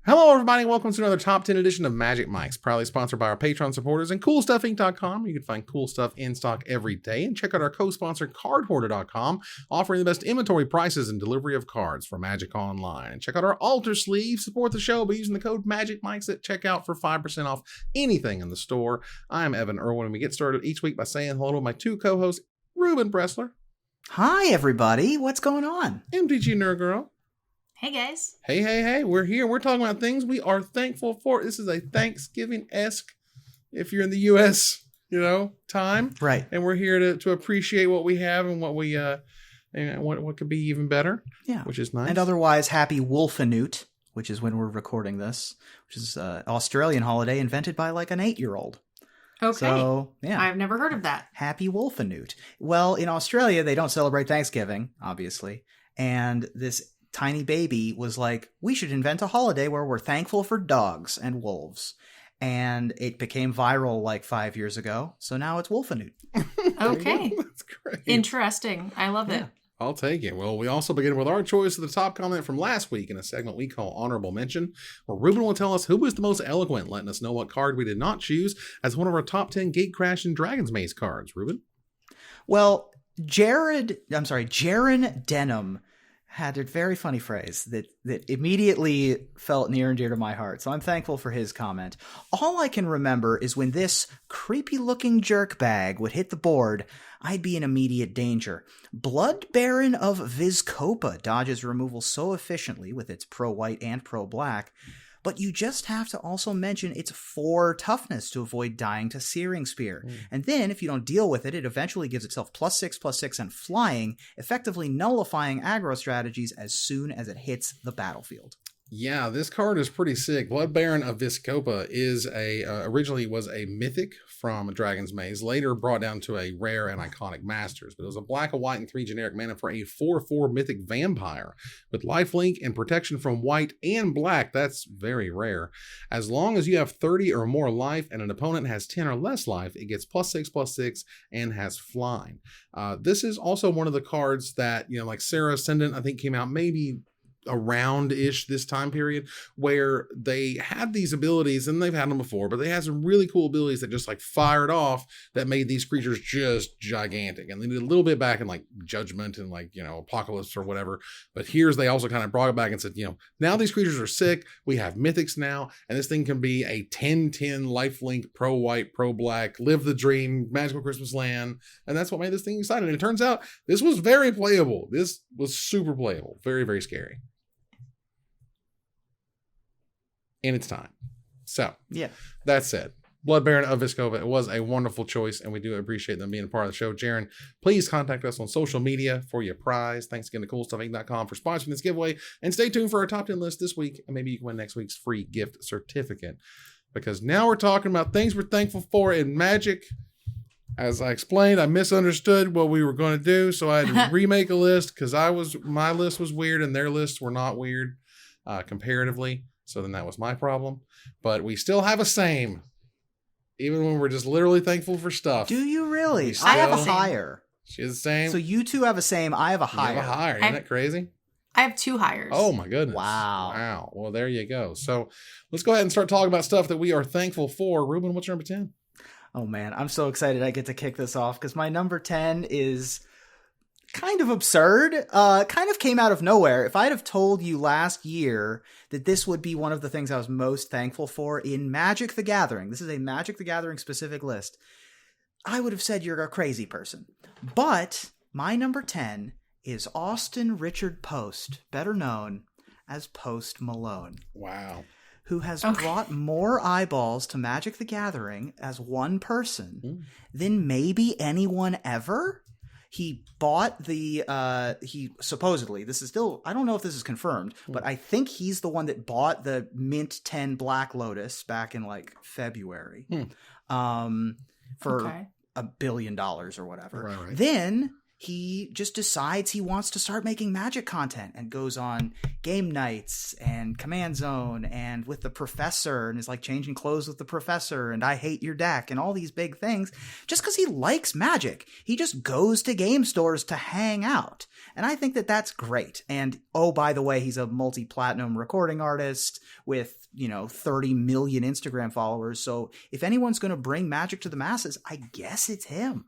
Hello, everybody. Welcome to another Top 10 edition of Magic Mics, proudly sponsored by our Patreon supporters and CoolStuffInc.com. You can find cool stuff in stock every day. And check out our co-sponsor, CardHoarder.com, offering the best inventory prices and delivery of cards for Magic Online. And check out our Alter Sleeve. Support the show by using the code MAGICMICS at checkout for 5% off anything in the store. I'm Evan Irwin, and we get started each week by saying hello to my two co-hosts, Ruben Bressler. Hi, everybody. What's going on? MTG Nerd Girl. Hey, guys. Hey, we're here. We're talking about things we are thankful for. This is a Thanksgiving-esque, if you're in the U.S., time. Right. And we're here to appreciate what we have and what we, and what could be even better. Yeah. Which is nice. And otherwise, happy Wolfenoot, which is when we're recording this, which is an Australian holiday invented by like an 8-year-old. Okay. So, yeah. I've never heard of that. Happy Wolfenoot. Well, in Australia, they don't celebrate Thanksgiving, obviously. And this tiny baby was like, we should invent a holiday where we're thankful for dogs and wolves. And it became viral like 5 years ago. So now it's Wolfenoot. Okay. That's great. Interesting. I love it. I'll take it. Well, we also begin with our choice of the top comment from last week in a segment we call Honorable Mention, where Ruben will tell us who was the most eloquent, letting us know what card we did not choose as one of our top 10 Gatecrash and Dragon's Maze cards. Ruben? Well, Jaron Denham had a very funny phrase that immediately felt near and dear to my heart. So I'm thankful for his comment. All I can remember is when this creepy-looking jerk bag would hit the board, I'd be in immediate danger. Blood Baron of Vizkopa dodges removal so efficiently with its pro-white and pro-black, but you just have to also mention its 4 toughness to avoid dying to Searing Spear. And then, if you don't deal with it, it eventually gives itself +6/+6 and flying, effectively nullifying aggro strategies as soon as it hits the battlefield. Yeah, this card is pretty sick. Blood Baron of Vizkopa is originally was a mythic from Dragon's Maze, later brought down to a rare and iconic Masters. But it was a black, a white, and 3 generic mana for a 4/4 mythic vampire with lifelink and protection from white and black. That's very rare. As long as you have 30 or more life and an opponent has 10 or less life, it gets +6/+6 and has flying. This is also one of the cards that, like Sarah Ascendant, I think came out maybe around-ish this time period, where they had these abilities, and they've had them before, but they had some really cool abilities that just like fired off that made these creatures just gigantic. And they did a little bit back in like Judgment and like, Apocalypse or whatever. But here's, they also kind of brought it back and said, now these creatures are sick. We have mythics now, and this thing can be a 10/10 lifelink, pro-white, pro-black, live the dream, magical Christmas land. And that's what made this thing exciting. And it turns out this was very playable. This was super playable. Very, very scary. In its time. So, yeah. That said, Blood Baron of Vizkopa, it was a wonderful choice, and we do appreciate them being a part of the show. Jaron, please contact us on social media for your prize. Thanks again to CoolStuffInc.com for sponsoring this giveaway, and stay tuned for our top 10 list this week, and maybe you can win next week's free gift certificate, because now we're talking about things we're thankful for in Magic. As I explained, I misunderstood what we were going to do, so I had to remake a list, because my list was weird, and their lists were not weird, comparatively. So then that was my problem. But we still have a same. Even when we're just literally thankful for stuff. Do you really? I have a higher. She has the same. So you two have a same. I have a higher. You have a higher. Isn't that crazy? I have 2 hires. Oh my goodness. Wow. Well, there you go. So let's go ahead and start talking about stuff that we are thankful for. Ruben, what's your number 10? Oh man, I'm so excited I get to kick this off because my number 10 is kind of absurd, kind of came out of nowhere. If I'd have told you last year that this would be one of the things I was most thankful for in Magic the Gathering, this is a Magic the Gathering specific list, I would have said you're a crazy person. But my number 10 is Austin Richard Post, better known as Post Malone. Wow. Who has brought more eyeballs to Magic the Gathering as one person than maybe anyone ever. He bought he supposedly, this is still, I don't know if this is confirmed, but I think he's the one that bought the Mint 10 Black Lotus back in like February for $1 billion or whatever. Right. Then he just decides he wants to start making Magic content and goes on game nights and Command Zone and with the professor and is like changing clothes with the professor and I hate your deck and all these big things just because he likes Magic. He just goes to game stores to hang out. And I think that that's great. And oh, by the way, he's a multi-platinum recording artist with, 30 million Instagram followers. So if anyone's going to bring Magic to the masses, I guess it's him.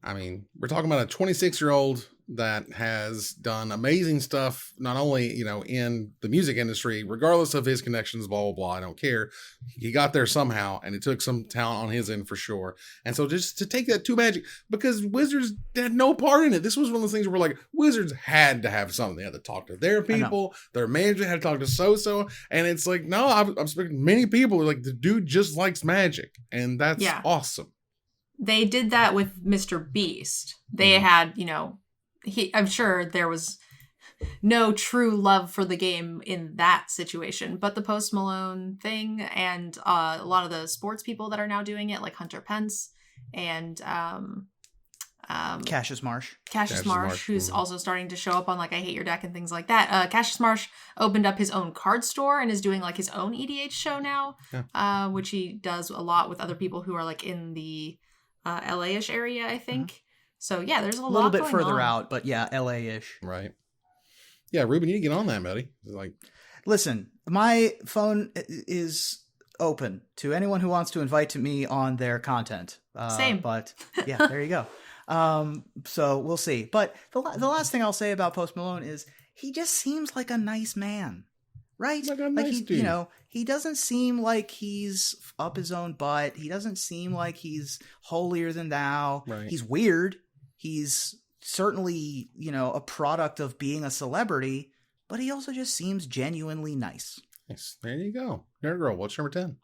I mean, we're talking about a 26-year-old that has done amazing stuff, not only, in the music industry, regardless of his connections, blah, blah, blah. I don't care. He got there somehow, and it took some talent on his end for sure. And so just to take that to Magic, because Wizards had no part in it. This was one of those things where like Wizards had to have something. They had to talk to their people. Their manager had to talk to so-so. And it's like, no, I'm speaking many people are like, the dude just likes Magic. And that's awesome. They did that with Mr. Beast. They had, I'm sure there was no true love for the game in that situation, but the Post Malone thing and a lot of the sports people that are now doing it, like Hunter Pence and Cassius Marsh, who's also starting to show up on like I Hate Your Deck and things like that. Cassius Marsh opened up his own card store and is doing like his own EDH show now, which he does a lot with other people who are like in the LA-ish area, I think. Mm-hmm. So yeah, there's a little bit further on. Out, but yeah, LA-ish. Right. Yeah, Ruben, you need to get on that, buddy. Listen, my phone is open to anyone who wants to invite me on their content. Same. But yeah, there you go. So we'll see. But the last thing I'll say about Post Malone is he just seems like a nice man. Right? Like a nice dude. He doesn't seem like he's up his own butt. He doesn't seem like he's holier than thou. Right. He's weird. He's certainly, a product of being a celebrity, but he also just seems genuinely nice. Nice. There you go. Nerd Girl, what's number 10?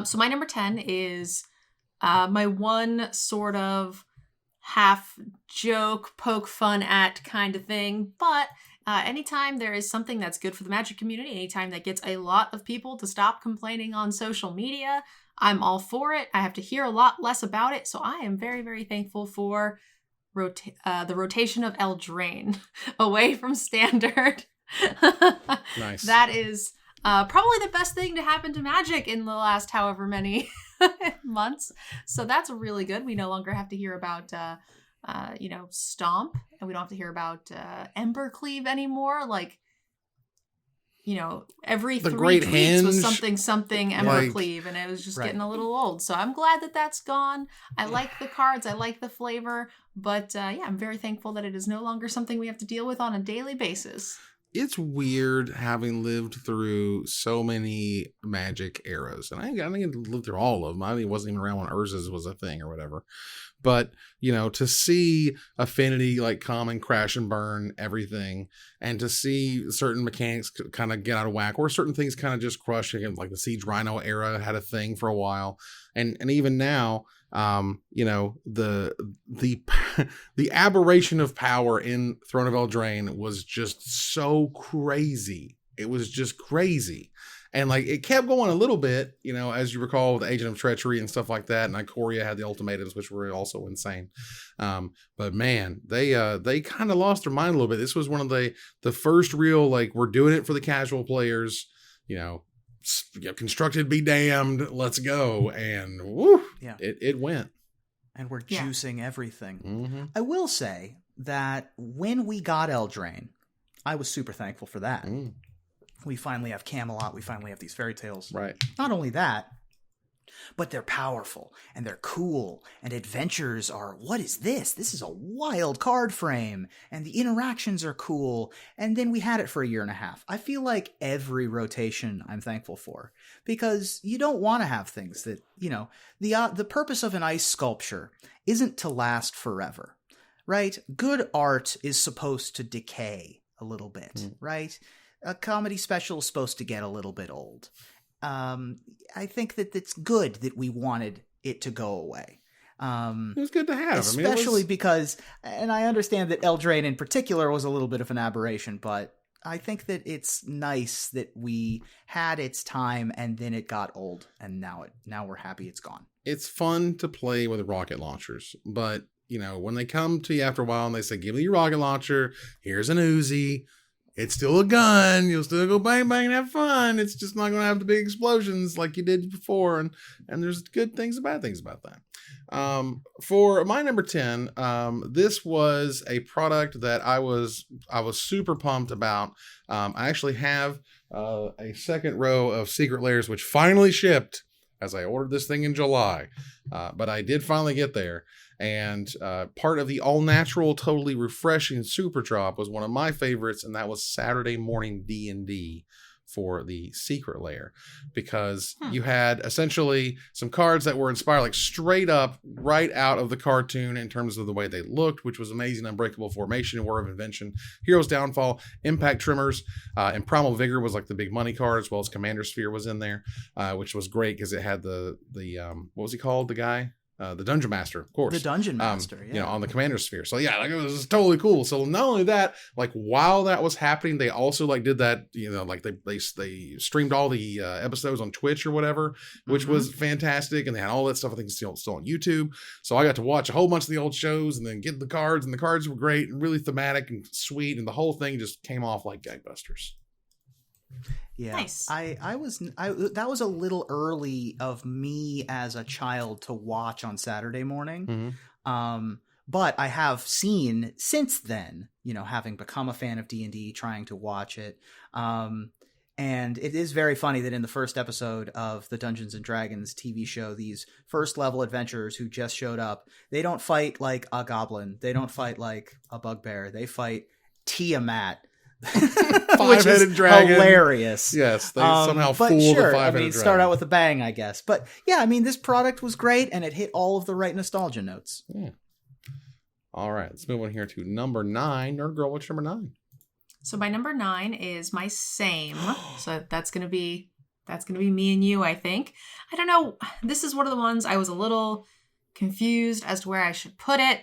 So my number 10 is my one sort of half joke, poke fun at kind of thing, but anytime there is something that's good for the Magic community, anytime that gets a lot of people to stop complaining on social media, I'm all for it. I have to hear a lot less about it. So I am very, very thankful for the rotation of Eldraine away from Standard. Nice. That is probably the best thing to happen to Magic in the last however many months. So that's really good. We no longer have to hear about Stomp, and we don't have to hear about Embercleave anymore. Like, every the 3 great tweets hinge, was something Embercleave, and it was just getting a little old. So I'm glad that that's gone. I like the cards, I like the flavor, but I'm very thankful that it is no longer something we have to deal with on a daily basis. It's weird having lived through so many Magic eras, and I didn't live through all of them. I wasn't even around when Urza's was a thing or whatever. But, to see Affinity like come and crash and burn everything, and to see certain mechanics kind of get out of whack, or certain things kind of just crush again, like the Siege Rhino era had a thing for a while. And even now, the aberration of power in Throne of Eldraine was just so crazy. It was just crazy. And like it kept going a little bit, as you recall, with Agent of Treachery and stuff like that. And Ikoria had the ultimatums, which were also insane. But man, they kind of lost their mind a little bit. This was one of the first real, like, we're doing it for the casual players, constructed be damned, let's go. And woo, it went. And we're juicing everything. Mm-hmm. I will say that when we got Eldraine, I was super thankful for that. Mm. We finally have Camelot. We finally have these fairy tales. Right. Not only that, but they're powerful and they're cool. And adventures are, what is this? This is a wild card frame. And the interactions are cool. And then we had it for a year and a half. I feel like every rotation I'm thankful for. Because you don't want to have things that, the purpose of an ice sculpture isn't to last forever. Right? Good art is supposed to decay a little bit. Right? A comedy special is supposed to get a little bit old. I think that it's good that we wanted it to go away. It was good to have. Especially because, and I understand that Eldraine in particular was a little bit of an aberration, but I think that it's nice that we had its time and then it got old, and now we're happy it's gone. It's fun to play with rocket launchers, but when they come to you after a while and they say, give me your rocket launcher, here's an Uzi, it's still a gun, you'll still go bang bang and have fun. It's just not going to have the big explosions like you did before. And there's good things and bad things about that. For my number 10, this was a product that I was super pumped about. I actually have a second row of Secret Lairs, which finally shipped as I ordered this thing in July. But I did finally get there. And part of the all-natural, totally refreshing Super Drop was one of my favorites, and that was Saturday Morning D&D for the Secret Lair, because you had essentially some cards that were inspired like straight up right out of the cartoon in terms of the way they looked, which was amazing. Unbreakable Formation, War of Invention, Hero's Downfall, Impact Trimmers, and Primal Vigor was like the big money card, as well as Commander Sphere was in there, which was great because it had the what was he called, the guy? The Dungeon Master, of course. The Dungeon Master, yeah. On the Commander Sphere. So yeah, like it was totally cool. So not only that, like while that was happening, they also like did that, like they streamed all the episodes on Twitch or whatever, which was fantastic. And they had all that stuff, I think still on YouTube. So I got to watch a whole bunch of the old shows and then get the cards, and the cards were great and really thematic and sweet. And the whole thing just came off like gangbusters. Yeah, nice. That was a little early of me as a child to watch on Saturday morning. But I have seen since then, having become a fan of D&D, trying to watch it. And it is very funny that in the first episode of the Dungeons and Dragons TV show, these first level adventurers who just showed up, they don't fight like a goblin. They don't fight like a bugbear. They fight Tiamat. Five-headed dragon. Hilarious. Yes, they somehow fool the five-headed dragon. Start out with a bang, I guess. But yeah, this product was great, and it hit all of the right nostalgia notes. Yeah. All right, let's move on here to number 9. Nerd Girl, what's number 9? So my number 9 is my same. So that's gonna be me and you, I think. I don't know. This is one of the ones I was a little confused as to where I should put it.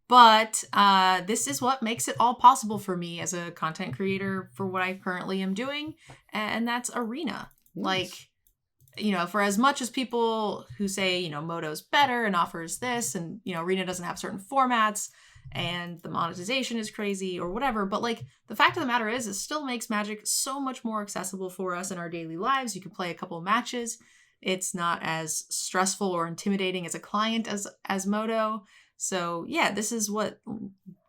But this is what makes it all possible for me as a content creator for what I currently am doing. And that's Arena. Nice. Like, for as much as people who say, Moto's better and offers this and, Arena doesn't have certain formats and the monetization is crazy or whatever. But like the fact of the matter is it still makes Magic so much more accessible for us in our daily lives. You can play a couple of matches. It's not as stressful or intimidating as a client as Moto. So yeah, this is what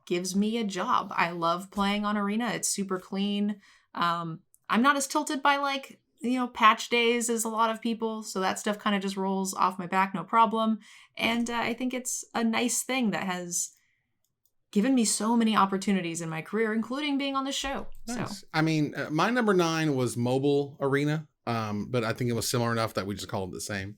gives me a job. I love playing on Arena. It's super clean. I'm not as tilted by like, patch days as a lot of people. So that stuff kind of just rolls off my back, no problem. And I think it's a nice thing that has given me so many opportunities in my career, including being on the show. Nice. So my number 9 was mobile Arena. But I think it was similar enough that we just called it the same.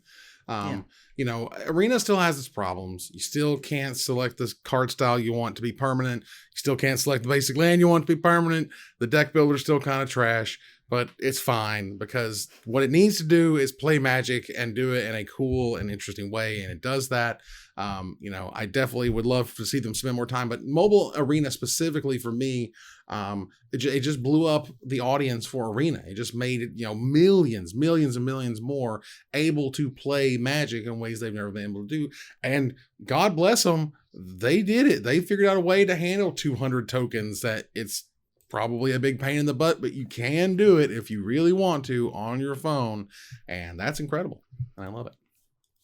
Arena still has its problems. You still can't select the card style you want to be permanent. You still can't select the basic land you want to be permanent. The deck builder is still kind of trash, but it's fine because what it needs to do is play Magic and do it in a cool and interesting way. And it does that. I definitely would love to see them spend more time, but mobile Arena specifically for me, it just blew up the audience for Arena. It just made it, millions and millions more able to play Magic in ways they've never been able to do. And God bless them, they did it. They figured out a way to handle 200 tokens that it's probably a big pain in the butt, but you can do it if you really want to on your phone. And that's incredible. And I love it.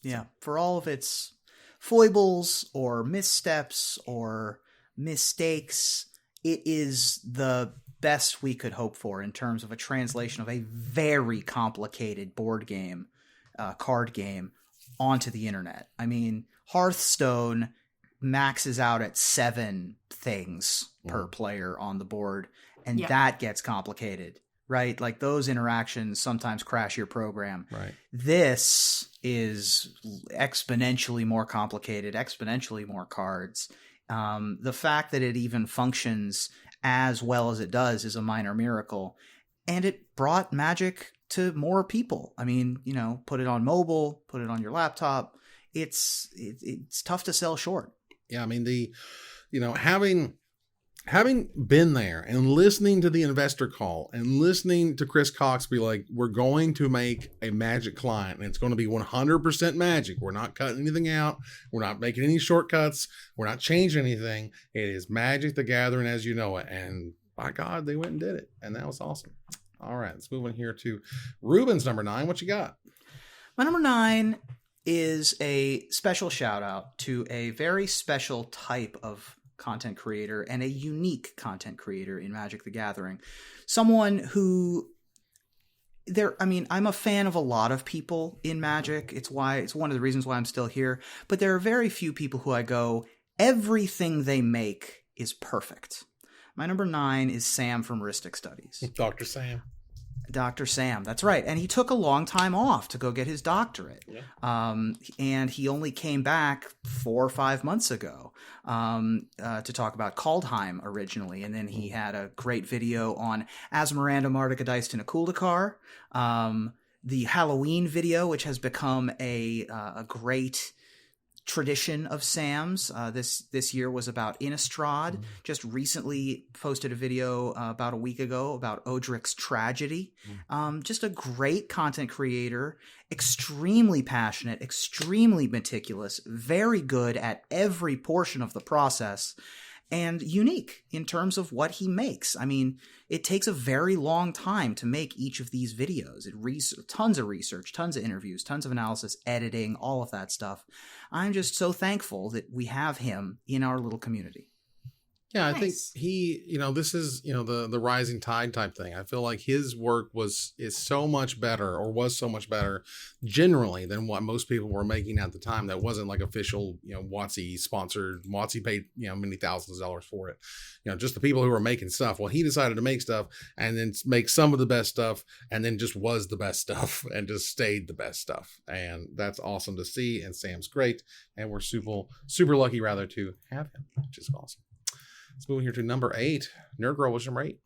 Yeah. For all of its foibles or missteps or mistakes, it is the best we could hope for in terms of a translation of a very complicated board game, card game, onto the internet. Hearthstone maxes out at 7 things per player on the board, and that gets complicated, right? Like those interactions sometimes crash your program. Right. This is exponentially more complicated, exponentially more cards. The fact that it even functions as well as it does is a minor miracle. And it brought Magic to more people. Put it on mobile, put it on your laptop. It's tough to sell short. Yeah, having having been there and listening to the investor call and listening to Chris Cox be like, we're going to make a Magic client and it's going to be 100% Magic. We're not cutting anything out. We're not making any shortcuts. We're not changing anything. It is Magic the Gathering as you know it. And by God, they went and did it. And that was awesome. All right, let's move on here to Ruben's number 9. What you got? My number 9 is a special shout out to a very special type of content creator and a unique content creator in Magic the Gathering. Someone who I'm a fan of a lot of people in Magic. It's one of the reasons why I'm still here, but there are very few people who I go, everything they make is perfect. My number 9 is Sam from Ristic Studies. Dr. Sam. Dr. Sam, that's right. And he took a long time off to go get his doctorate. Yeah. And he only came back 4 or 5 months ago to talk about Kaldheim originally. And then he had a great video on Asmaranda, Martika Diced, and Akuldakar. The Halloween video, which has become a great tradition of Sam's. This year was about Innistrad. Just recently posted a video about a week ago about Odric's Tragedy. Just a great content creator, extremely passionate, extremely meticulous, very good at every portion of the process, and unique in terms of what he makes. I mean, it takes a very long time to make each of these videos. Tons of research, tons of interviews, tons of analysis, editing, all of that stuff. I'm just so thankful that we have him in our little community. Yeah, Nice. I think he, this is, the rising tide type thing. I feel like his work is so much better, or was so much better generally than what most people were making at the time. That wasn't like official, WotC sponsored. WotC paid, many thousands of dollars for it. Just the people who were making stuff. Well, he decided to make stuff and then make some of the best stuff and then just was the best stuff and just stayed the best stuff. And that's awesome to see. And Sam's great. And we're super lucky rather to have him, which is awesome. Let's move here to number 8. Nerd Girl, what's number 8?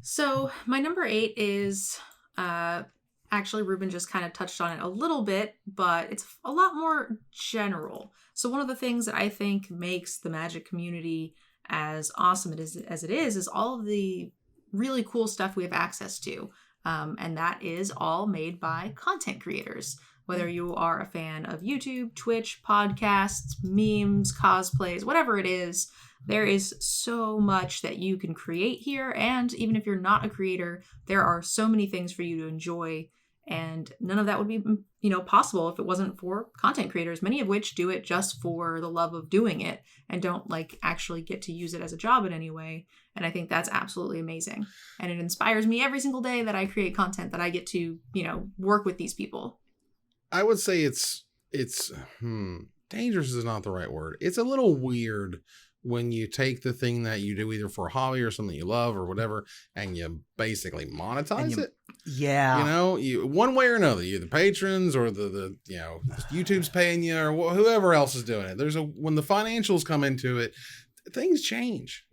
So my number 8 is actually Ruben just kind of touched on it a little bit, but it's a lot more general. So one of the things that I think makes the Magic community as awesome as it is all of the really cool stuff we have access to. And that is all made by content creators. Whether you are a fan of YouTube, Twitch, podcasts, memes, cosplays, whatever it is, there is so much that you can create here. And even if you're not a creator, there are so many things for you to enjoy. And none of that would be, possible if it wasn't for content creators, many of which do it just for the love of doing it and don't actually get to use it as a job in any way. And I think that's absolutely amazing. And it inspires me every single day that I create content that I get to, work with these people. I would say it's dangerous is not the right word. It's a little weird when you take the thing that you do either for a hobby or something you love or whatever, and you basically monetize it. Yeah. You one way or another, you the patrons or the YouTube's paying you or whoever else is doing it. When the financials come into it, things change,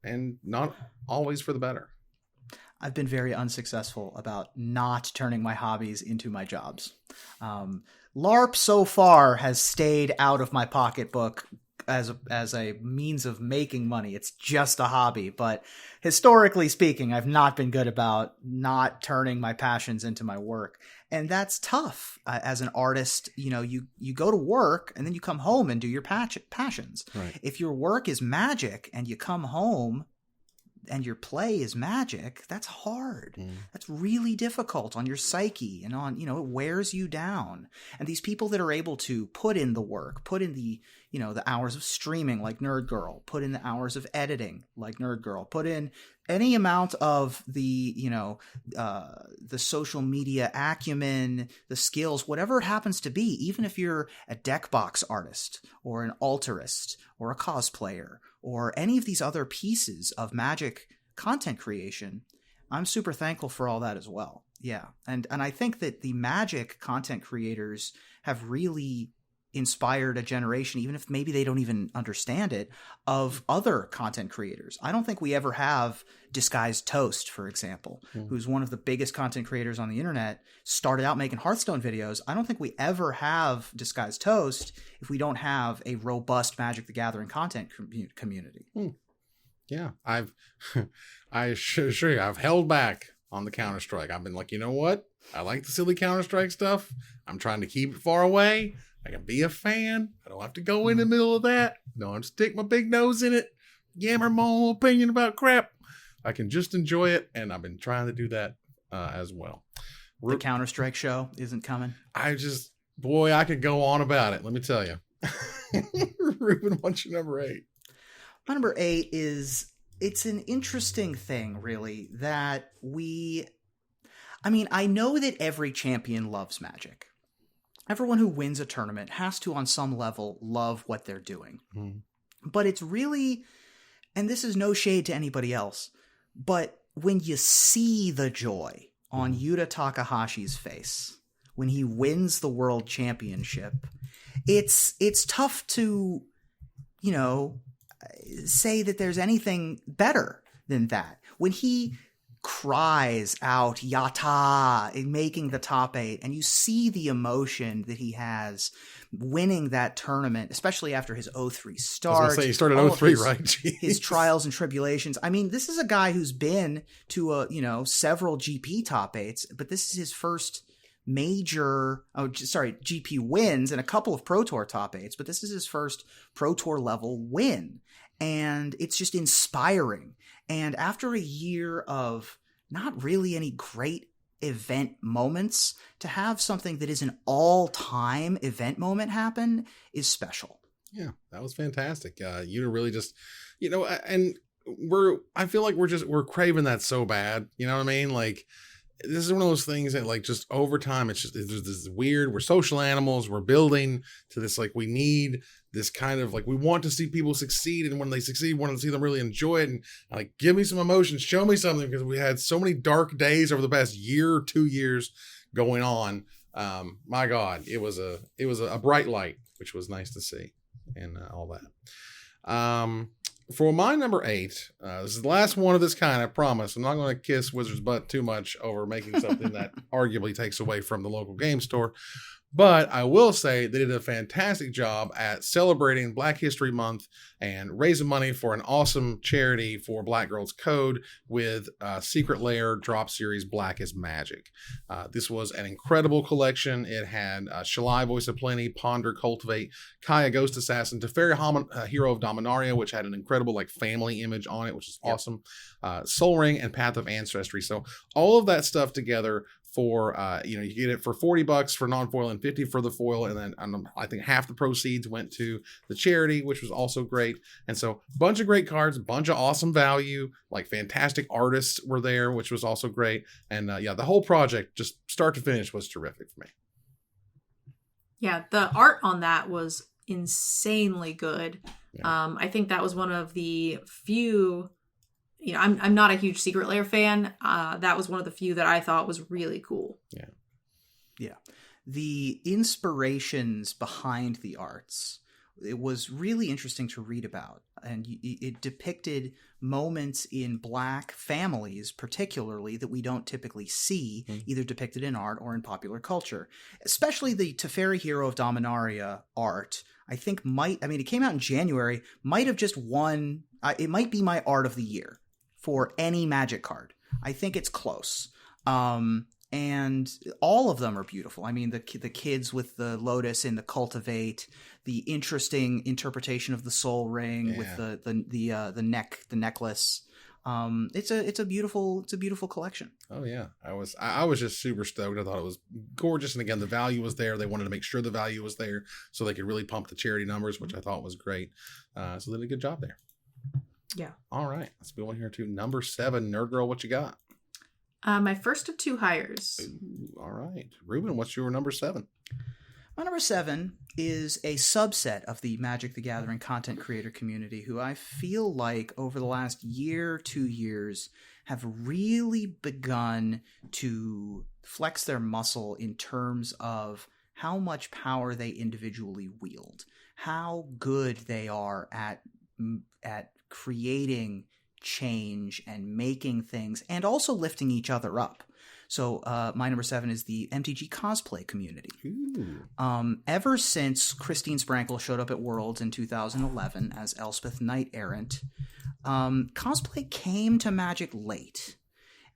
and not always for the better. I've been very unsuccessful about not turning my hobbies into my jobs. LARP so far has stayed out of my pocketbook as a means of making money. It's just a hobby. But historically speaking, I've not been good about not turning my passions into my work. And that's tough. As an artist, you go to work and then you come home and do your passions. Right. If your work is Magic and you come home and your play is Magic, that's hard. That's really difficult on your psyche and on, it wears you down. And these people that are able to put in the work, put in the, the hours of streaming like Nerd Girl, put in the hours of editing like Nerd Girl, put in any amount of the, the social media acumen, the skills, whatever it happens to be, even if you're a deck box artist or an altarist or a cosplayer or any of these other pieces of Magic content creation, I'm super thankful for all that as well. Yeah. And I think that the Magic content creators have really inspired a generation, even if maybe they don't even understand it, of other content creators. I don't think we ever have Disguised Toast, for example, who's one of the biggest content creators on the internet, started out making Hearthstone videos. I don't think we ever have Disguised Toast if we don't have a robust Magic the Gathering content community. Yeah, I've held back on the Counter-Strike. I've been like, you know what? I like the silly Counter-Strike stuff. I'm trying to keep it far away. I can be a fan. I don't have to go in the middle of that. Don't stick my big nose in it. Yammer my own opinion about crap. I can just enjoy it, and I've been trying to do that as well. The Counter-Strike show isn't coming. I could go on about it. Let me tell you. Ruben, what's your number 8? My number 8 it's an interesting thing, really, that I know that every champion loves Magic. Everyone who wins a tournament has to, on some level, love what they're doing. But it's really, and this is no shade to anybody else, but when you see the joy on Yuta Takahashi's face when he wins the world championship, it's tough to, say that there's anything better than that. When he cries out "Yata" in making the top 8, and you see the emotion that he has winning that tournament, especially after his 0-3 start. I was gonna say, he started 0-3, right? Jeez. His trials and tribulations. I mean, this is a guy who's been to several GP top 8s, but this is his first GP wins and a couple of Pro Tour top 8s, but this is his first Pro Tour level win. And it's just inspiring. And after a year of not really any great event moments, to have something that is an all-time event moment happen is special. Yeah, that was fantastic. You really just, and I feel like we're craving that so bad. You know what I mean? Like, this is one of those things that, like, just over time, it's this weird, we're social animals, we're building to this, like, we need this kind of, like, we want to see people succeed, and when they succeed, we want to see them really enjoy it, and, like, give me some emotions, show me something, because we had so many dark days over the past year or 2 years going on. My God, it was a bright light, which was nice to see, and all that. For my number 8, this is the last one of this kind, I promise. I'm not going to kiss Wizard's butt too much over making something that arguably takes away from the local game store. But I will say they did a fantastic job at celebrating Black History Month and raising money for an awesome charity for Black Girls Code with Secret Lair drop series Black is Magic. This was an incredible collection. It had Shalai, Voice of Plenty, Ponder, Cultivate, Kaya, Ghost Assassin, Teferi, Hero of Dominaria, which had an incredible family image on it, which is awesome. Soul Ring and Path of Ancestry. So all of that stuff together for you get it for $40 for non-foil and $50 for the foil, and then I think half the proceeds went to the charity, which was also great. And so bunch of great cards, bunch of awesome value, like fantastic artists were there, which was also great. And the whole project, just start to finish, was terrific for me. Yeah, the art on that was insanely good. I think that was one of the few, I'm not a huge Secret Lair fan. That was one of the few that I thought was really cool. Yeah. The inspirations behind the arts, it was really interesting to read about. And it depicted moments in Black families, particularly, that we don't typically see, either depicted in art or in popular culture. Especially the Teferi Hero of Dominaria art, I think it came out in January, might have just won, it might be my art of the year for any Magic card. I think it's close. And all of them are beautiful. I mean, the kids with the Lotus and the Cultivate, the interesting interpretation of the Soul Ring with the necklace. It's a beautiful collection. Oh yeah, I was just super stoked. I thought it was gorgeous, and again, the value was there. They wanted to make sure the value was there so they could really pump the charity numbers, which I thought was great. So they did a good job there. Yeah. All right, let's go on here to number 7. Nerd Girl, what you got? My first of 2 hires. Ooh, all right, Ruben, what's your number 7? My number 7 is a subset of the Magic the Gathering content creator community who I feel like over the last year, 2 years, have really begun to flex their muscle in terms of how much power they individually wield, how good they are at creating change and making things, and also lifting each other up. So my number 7 is the MTG cosplay community. Ever since Christine Sprankle showed up at Worlds in 2011 as Elspeth Knight Errant, cosplay came to Magic late.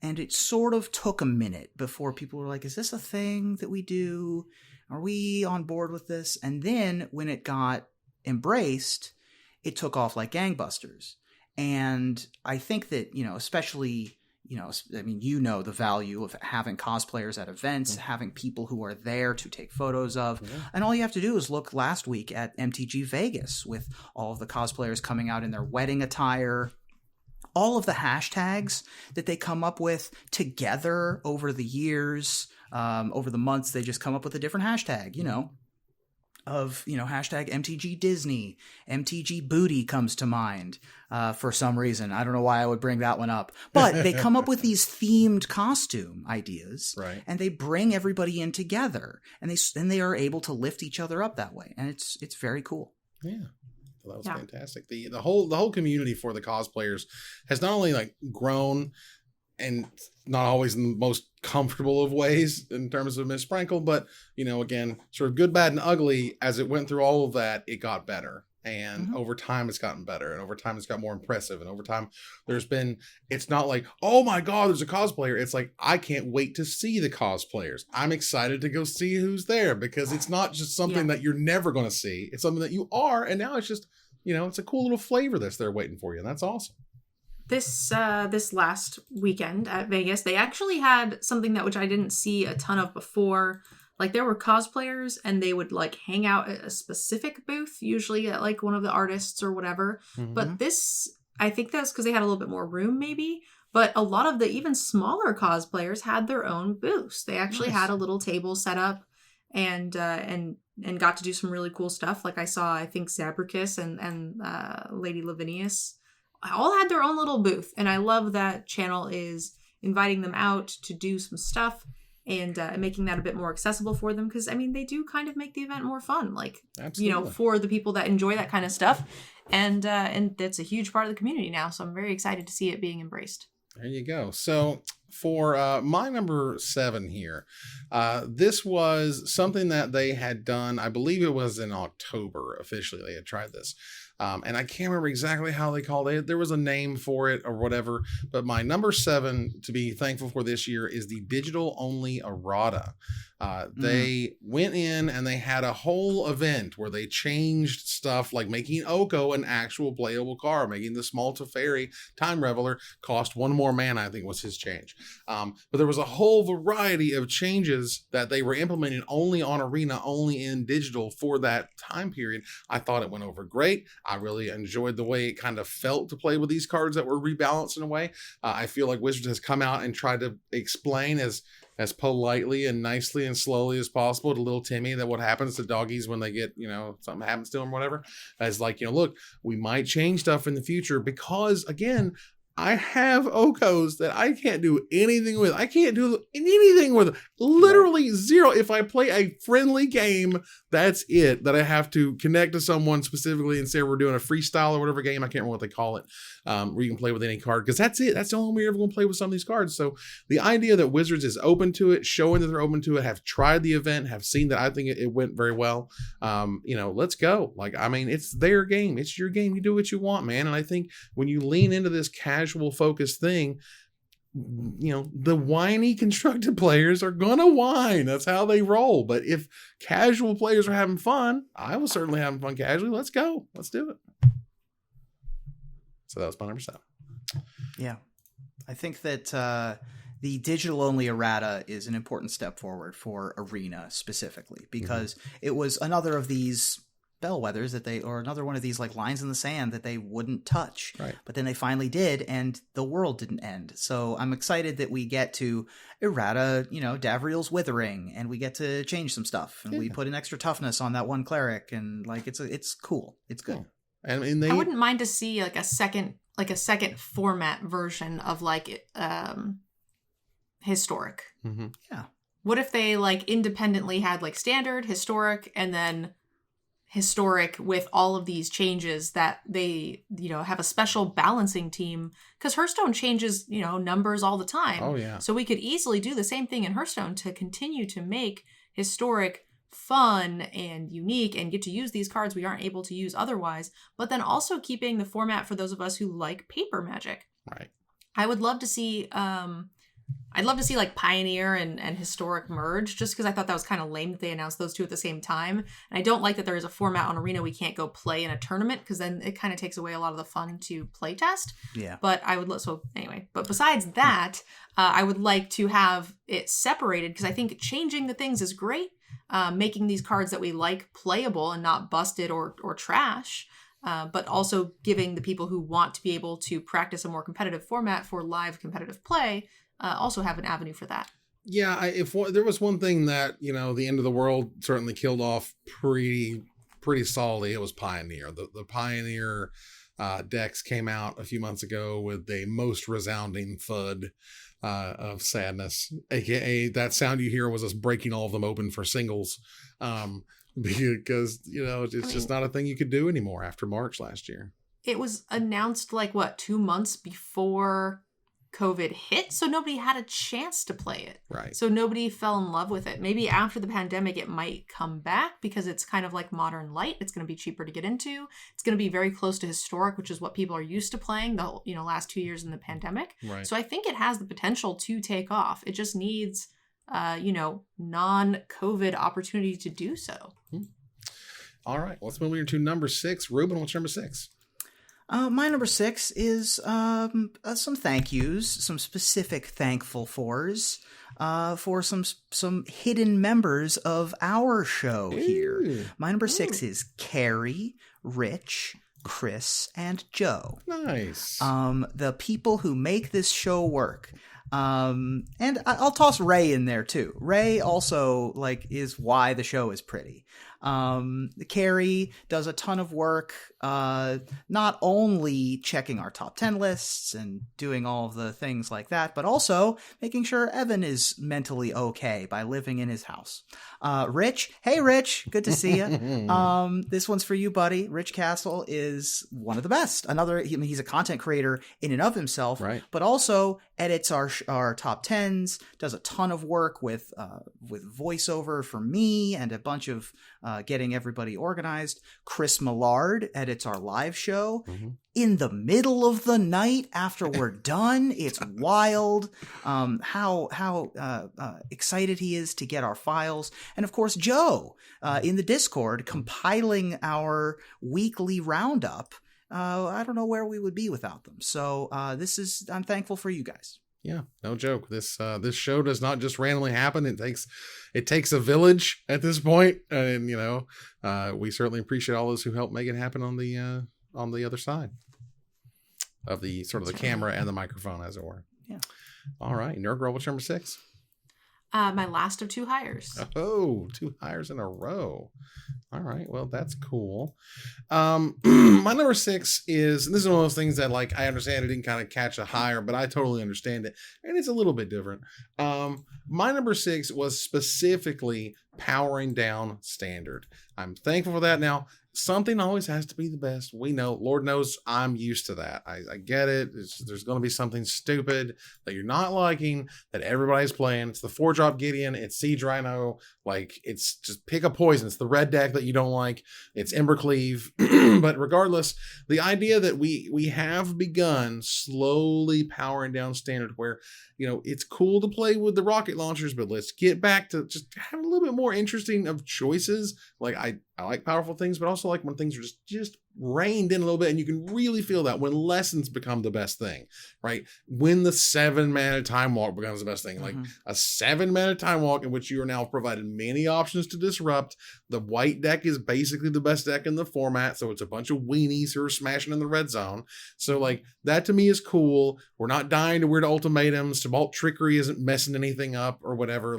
And it sort of took a minute before people were like, is this a thing that we do? Are we on board with this? And then when it got embraced, it took off like gangbusters. And I think that, especially... the value of having cosplayers at events, having people who are there to take photos of. Yeah. And all you have to do is look last week at MTG Vegas with all of the cosplayers coming out in their wedding attire. All of the hashtags that they come up with together over the years, over the months, they just come up with a different hashtag, hashtag MTG Disney, MTG Booty comes to mind for some reason. I don't know why I would bring that one up, but they come up with these themed costume ideas, right? And they bring everybody in together, and they are able to lift each other up that way, and it's very cool. Yeah. Well, that was fantastic. The whole community for the cosplayers has not only grown, and not always in the most comfortable of ways in terms of Miss Sprankle, but again, sort of good, bad, and ugly. As it went through all of that, it got better, and over time it's gotten better, and over time it's got more impressive, and over time it's not like, oh my god, there's a cosplayer. It's like, I can't wait to see the cosplayers. I'm excited to go see who's there, because it's not just something that you're never going to see. It's something that you are, and now it's just it's a cool little flavor that's there waiting for you, and that's awesome. This last weekend at Vegas, they actually had something which I didn't see a ton of before. There were cosplayers, and they would hang out at a specific booth, usually at one of the artists or whatever. Mm-hmm. But this, I think that's because they had a little bit more room, maybe. But a lot of the even smaller cosplayers had their own booths. They actually had a little table set up, and got to do some really cool stuff. I saw, I think Zabricus and Lady Lavinius all had their own little booth, and I love that channel is inviting them out to do some stuff and making that a bit more accessible for them, because they do kind of make the event more fun, for the people that enjoy that kind of stuff, and that's a huge part of the community now. So I'm very excited to see it being embraced. There you go. So for my number 7 here, this was something that they had done. I believe it was in October officially they had tried this. And I can't remember exactly how they called it. There was a name for it or whatever. But my number 7 to be thankful for this year is the digital only errata. They went in and they had a whole event where they changed stuff, like making Oko an actual playable card, making the small Teferi Time Reveler cost 1 more mana, I think was his change. But there was a whole variety of changes that they were implementing only on Arena, only in digital for that time period. I thought it went over great. I really enjoyed the way it kind of felt to play with these cards that were rebalanced in a way. I feel like Wizards has come out and tried to explain as politely and nicely and slowly as possible to little Timmy that what happens to doggies when they get, something happens to them or whatever. As look, we might change stuff in the future because, again, I have Okos that I can't do anything with. I can't do anything with. Literally zero. If I play a friendly game, that's it. That I have to connect to someone specifically and say we're doing a freestyle or whatever game. I can't remember what they call it. Where you can play with any card. Because that's it. That's the only way you're ever going to play with some of these cards. So the idea that Wizards is open to it, showing that they're open to it, have tried the event, have seen that I think it went very well. Let's go. It's their game. It's your game. You do what you want, man. And I think when you lean into this casual focused thing, the whiny constructed players are gonna whine. That's how they roll. But if casual players are having fun, I was certainly having fun casually. Let's go. Let's do it. So that was my number 7. Yeah. I think that the digital only errata is an important step forward for Arena specifically, because it was another of these bellwethers or another one of these lines in the sand that they wouldn't touch. Right. But then they finally did, and the world didn't end. So I'm excited that we get to errata, Davriel's Withering, and we get to change some stuff, and we put an extra toughness on that one cleric, and it's cool. It's good. Yeah. And I wouldn't mind to see a second format version of historic. Yeah. what if they like independently had like standard, historic, and then historic with all of these changes that they, have a special balancing team, because Hearthstone changes, numbers all the time. Oh, yeah. So we could easily do the same thing in Hearthstone to continue to make historic fun and unique and get to use these cards we aren't able to use otherwise, but then also keeping the format for those of us who like paper Magic. Right. I would love to see like Pioneer and Historic merge, just because I thought that was kind of lame that they announced those two at the same time. And I don't like that there is a format on Arena we can't go play in a tournament, because then it kind of takes away a lot of the fun to play test. Yeah. But I would so anyway. But besides that, I would like to have it separated, because I think changing the things is great. Making these cards that we like playable and not busted or trash. But also giving the people who want to be able to practice a more competitive format for live competitive play also have an avenue for that. Yeah, if there was one thing that, the end of the world certainly killed off pretty solidly, it was Pioneer. The Pioneer decks came out a few months ago with the most resounding thud of sadness, aka that sound you hear was us breaking all of them open for singles. Because it's just not a thing you could do anymore after March last year. It was announced 2 months before COVID hit, so nobody had a chance to play it. Right. So nobody fell in love with it. Maybe after the pandemic it might come back, because it's kind of like Modern Light. It's going to be cheaper to get into. It's going to be very close to Historic, which is what people are used to playing the whole, last 2 years in the pandemic. Right. So I think it has the potential to take off. It just needs non-COVID opportunity to do so. All right, let's move into number 6. Ruben, what's number 6? My number 6 is some thank yous, some specific thankful fors for some hidden members of our show here. Ooh. My number 6 is Carrie, Rich, Chris, and Joe. Nice. The people who make this show work. And I'll toss Ray in there too. Ray also is why the show is pretty. Carrie does a ton of work, not only checking our top 10 lists and doing all of the things like that, but also making sure Evan is mentally okay by living in his house. Rich, hey Rich, good to see you. This one's for you, buddy. Rich Castle is one of the best. He's a content creator in and of himself, right, but also edits our top 10s, does a ton of work with voiceover for me and a bunch of getting everybody organized. Chris Millard edits our live show in the middle of the night after we're done. It's wild how excited he is to get our files. And of course, Joe in the Discord compiling our weekly roundup. I don't know where we would be without them. So I'm thankful for you guys. Yeah, no joke. This show does not just randomly happen. It takes a village at this point, and we certainly appreciate all those who help make it happen on the other side of the sort of the camera and the microphone, as it were. Yeah. All right, Nerd Girl, what's number 6? My last of 2 hires. Oh, 2 hires in a row. All right, well, that's cool. My number 6 is, and this is one of those things that I understand it didn't kind of catch a hire, but I totally understand it, and it's a little bit different. My number 6 was specifically powering down standard. I'm thankful for that. Now, something always has to be the best. We know, Lord knows I'm used to that. I get it. There's going to be something stupid that you're not liking that everybody's playing. It's the 4-drop Gideon. It's Siege Rhino. It's just pick a poison. It's the red deck that you don't like. It's Embercleave. But regardless, the idea that we have begun slowly powering down standard where, it's cool to play with the rocket launchers, but let's get back to just have a little bit more interesting of choices. I like powerful things, but also like when things are just reined in a little bit, and you can really feel that when lessons become the best thing, right? When the 7-mana time walk becomes the best thing, like a 7-mana time walk in which you are now provided many options to disrupt. The white deck is basically the best deck in the format, so it's a bunch of weenies who are smashing in the red zone. So that to me is cool. We're not dying to weird ultimatums. Vault Trickery isn't messing anything up or whatever.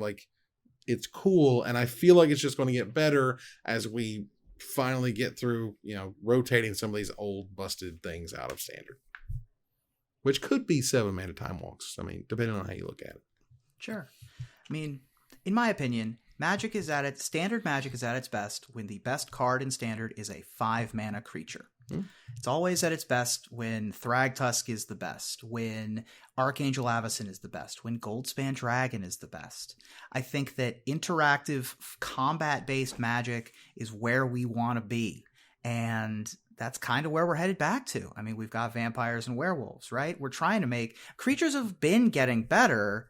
It's cool, and I feel like it's just going to get better as we finally get through, rotating some of these old busted things out of standard, which could be 7-mana time walks. I mean, depending on how you look at it. Sure. I mean, In my opinion, standard Magic is at its best when the best card in Standard is a 5-mana creature. It's always at its best when Thragtusk is the best, when Archangel Avacyn is the best, when Goldspan Dragon is the best. I think that interactive, combat-based Magic is where we want to be, and that's kind of where we're headed back to. I mean, we've got vampires and werewolves, right? We're trying to make... Creatures have been getting better,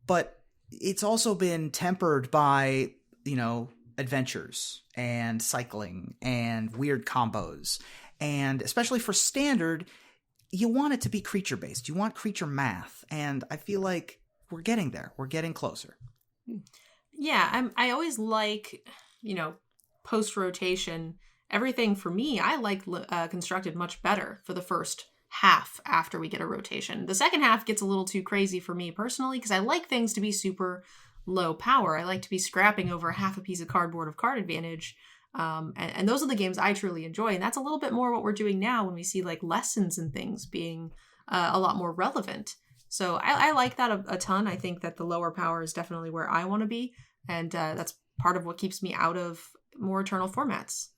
but it's also been tempered by, adventures and cycling and weird combos. And especially for Standard, you want it to be creature-based. You want creature math. And I feel like we're getting there. We're getting closer. Yeah, I always like, post-rotation, everything for me, I like constructed much better for the first half after we get a rotation. The second half gets a little too crazy for me personally because I like things to be super low power. I like to be scrapping over half a piece of cardboard of card advantage. And those are the games I truly enjoy. And that's a little bit more what we're doing now when we see like lessons and things being a lot more relevant. So I like that a ton. I think that the lower power is definitely where I want to be. And that's part of what keeps me out of more Eternal formats.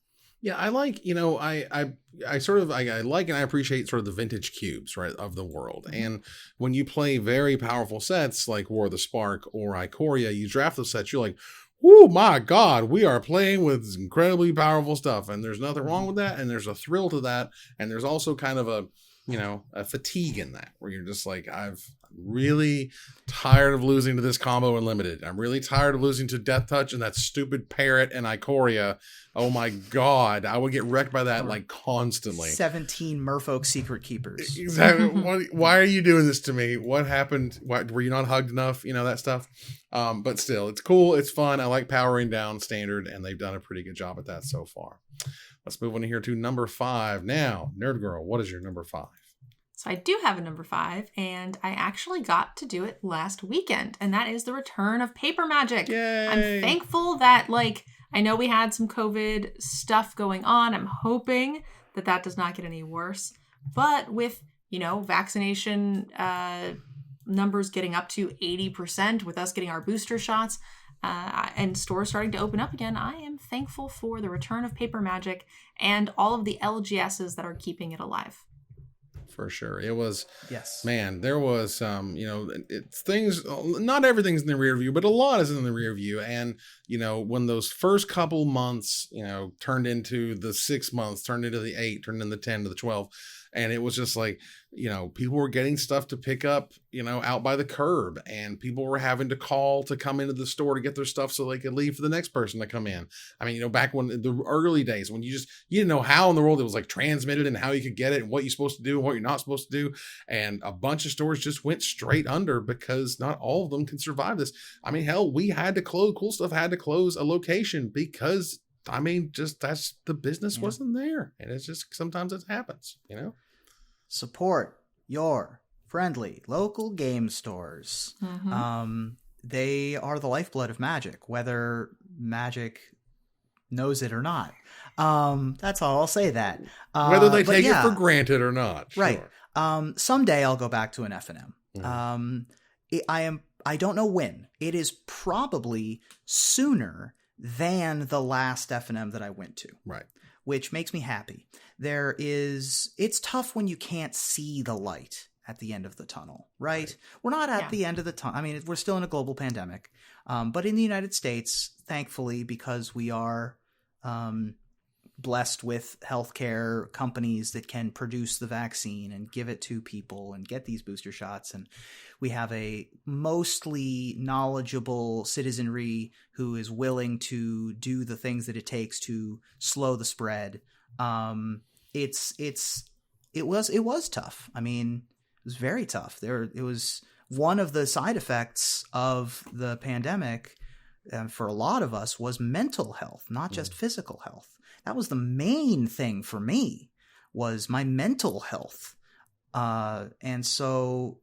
Yeah, I like, I like and I appreciate sort of the vintage cubes, right, of the world. And when you play very powerful sets like War of the Spark or Ikoria, you draft those sets, you're like, oh my God, we are playing with incredibly powerful stuff. And there's nothing wrong with that. And there's a thrill to that. And there's also kind of a fatigue in that where you're just like, I'm really tired of losing to this combo in Limited. I'm really tired of losing to Death Touch and that stupid Parrot and Ikoria. Oh my God, I would get wrecked by that like constantly. 17 Merfolk Secret Keepers. Exactly. Why are you doing this to me? What happened? Were you not hugged enough? That stuff. But still, it's cool. It's fun. I like powering down Standard, and they've done a pretty good job at that so far. Let's move on here to number 5. Now, Nerd Girl, what is your number 5? So I do have a number 5, and I actually got to do it last weekend, and that is the return of Paper Magic. Yay! I'm thankful that, I know we had some COVID stuff going on. I'm hoping that does not get any worse. But with, vaccination numbers getting up to 80%, with us getting our booster shots, and stores starting to open up again, I am thankful for the return of Paper Magic and all of the LGSs that are keeping it alive. For sure. It was, yes, man, there was, it's things, not everything's in the rear view, but a lot is in the rear view. And, when those first couple months, turned into the 6 months, turned into the 8, turned into the 10 to the 12. And it was just like, people were getting stuff to pick up, out by the curb, and people were having to call to come into the store to get their stuff so they could leave for the next person to come in. I mean, back when the early days, when you didn't know how in the world it was like transmitted and how you could get it and what you're supposed to do and what you're not supposed to do. And a bunch of stores just went straight under because not all of them can survive this. I mean, hell, we had to close, Cool Stuff had to close a location because that's the business wasn't there. And it's just, sometimes it happens, Support your friendly local game stores. Mm-hmm. They are the lifeblood of Magic, whether Magic knows it or not. That's all I'll say that. Whether they take it for granted or not. Sure. Right. Someday I'll go back to an F&M. Mm-hmm. I don't know when. It is probably sooner than the last F&M that I went to. Right. Which makes me happy. It's tough when you can't see the light at the end of the tunnel, right? We're not at the end of the tunnel. I mean, we're still in a global pandemic. But in the United States, thankfully, because we are blessed with healthcare companies that can produce the vaccine and give it to people and get these booster shots, and we have a mostly knowledgeable citizenry who is willing to do the things that it takes to slow the spread. It was tough. I mean, it was very tough. It was one of the side effects of the pandemic for a lot of us was mental health, not just physical health. That was the main thing for me, was my mental health. And so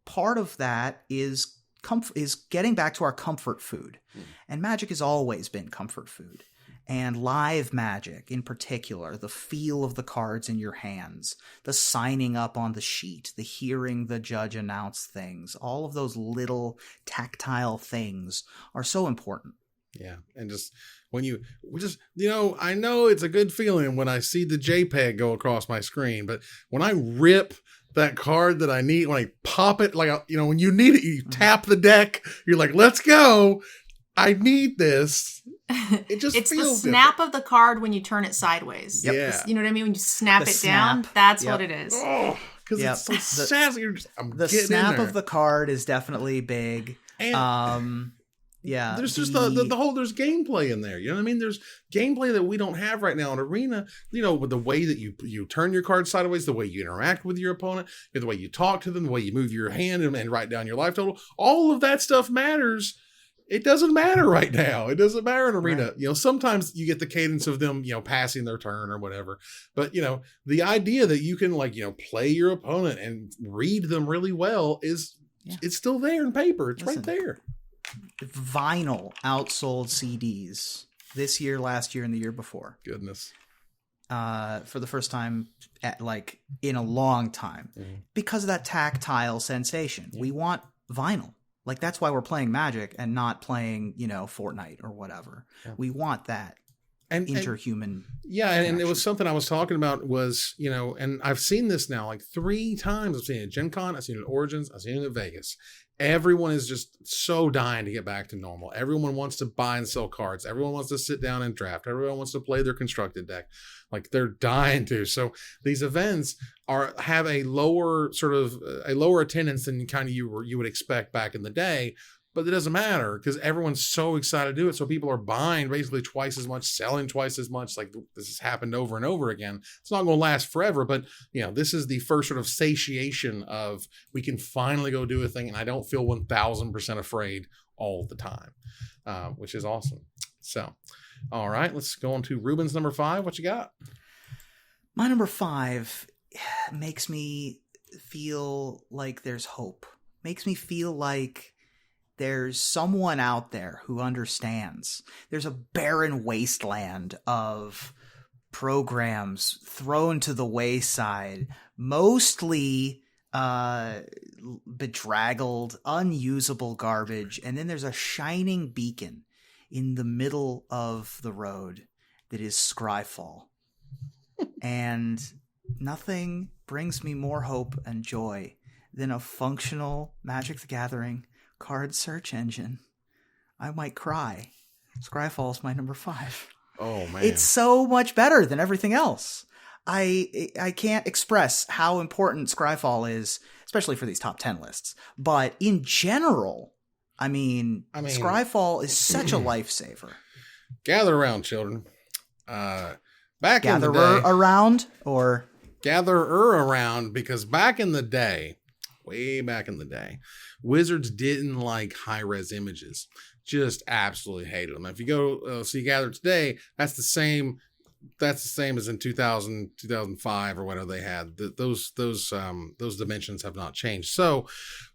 part of that is getting back to our comfort food. And Magic has always been comfort food. And live Magic, in particular, the feel of the cards in your hands, the signing up on the sheet, the hearing the judge announce things, all of those little tactile things are so important. Yeah, and just when I know it's a good feeling when I see the JPEG go across my screen, but when I rip that card that I need, when I pop it, when you need it, you tap the deck, you're like, let's go. I need this. It just it's feels the snap of the card when you turn it sideways. Yep. Yeah. You know what I mean? When you snap The it down, snap. that's Yep. what it is. Oh, because it's so sassy. The snap of the card is definitely big. And yeah. There's just the whole, there's gameplay in there. You know what I mean? There's gameplay that we don't have right now in Arena, with the way that you turn your card sideways, the way you interact with your opponent, the way you talk to them, the way you move your hand and write down your life total. All of that stuff matters. It doesn't matter right now. It doesn't matter in Arena. Right. Sometimes you get the cadence of them, passing their turn or whatever. But, the idea that you can play your opponent and read them really well is, it's still there in paper. It's right there. Vinyl outsold CDs this year, last year, and the year before. Goodness. For the first time in a long time, because of that tactile sensation. We want vinyl. That's why we're playing Magic and not playing, Fortnite or whatever. Yeah. We want that interhuman. And it was something I was talking about was, and I've seen this now 3 times. I've seen it at Gen Con, I've seen it at Origins, I've seen it at Vegas. Everyone is just so dying to get back to normal. Everyone wants to buy and sell cards. Everyone wants to sit down and draft. Everyone wants to play their constructed deck. They're dying to. So these events have a lower attendance than you would expect back in the day. But it doesn't matter because everyone's so excited to do it. So people are buying basically twice as much, selling twice as much. This has happened over and over again. It's not going to last forever, but this is the first sort of satiation of we can finally go do a thing, and I don't feel 1,000% afraid all the time, which is awesome. So, all right, let's go on to Ruben's number 5. What you got? My number 5 makes me feel like there's hope. Makes me feel like there's someone out there who understands. There's a barren wasteland of programs thrown to the wayside, mostly bedraggled, unusable garbage. And then there's a shining beacon in the middle of the road that is SCRYFALL. And nothing brings me more hope and joy than a functional Magic the Gathering card search engine. I might cry. SCRYFALL is my number 5. Oh man, it's so much better than everything else. I can't express how important SCRYFALL is, especially for these top 10 lists. But in general, I mean SCRYFALL is such a lifesaver. Gather around, children. Back in the day, gatherer around, because back in the day, way back in the day, Wizards didn't like high-res images. Just absolutely hated them. If you go see Gather today, that's the same as in 2000, 2005 or whatever they had. Those dimensions have not changed. So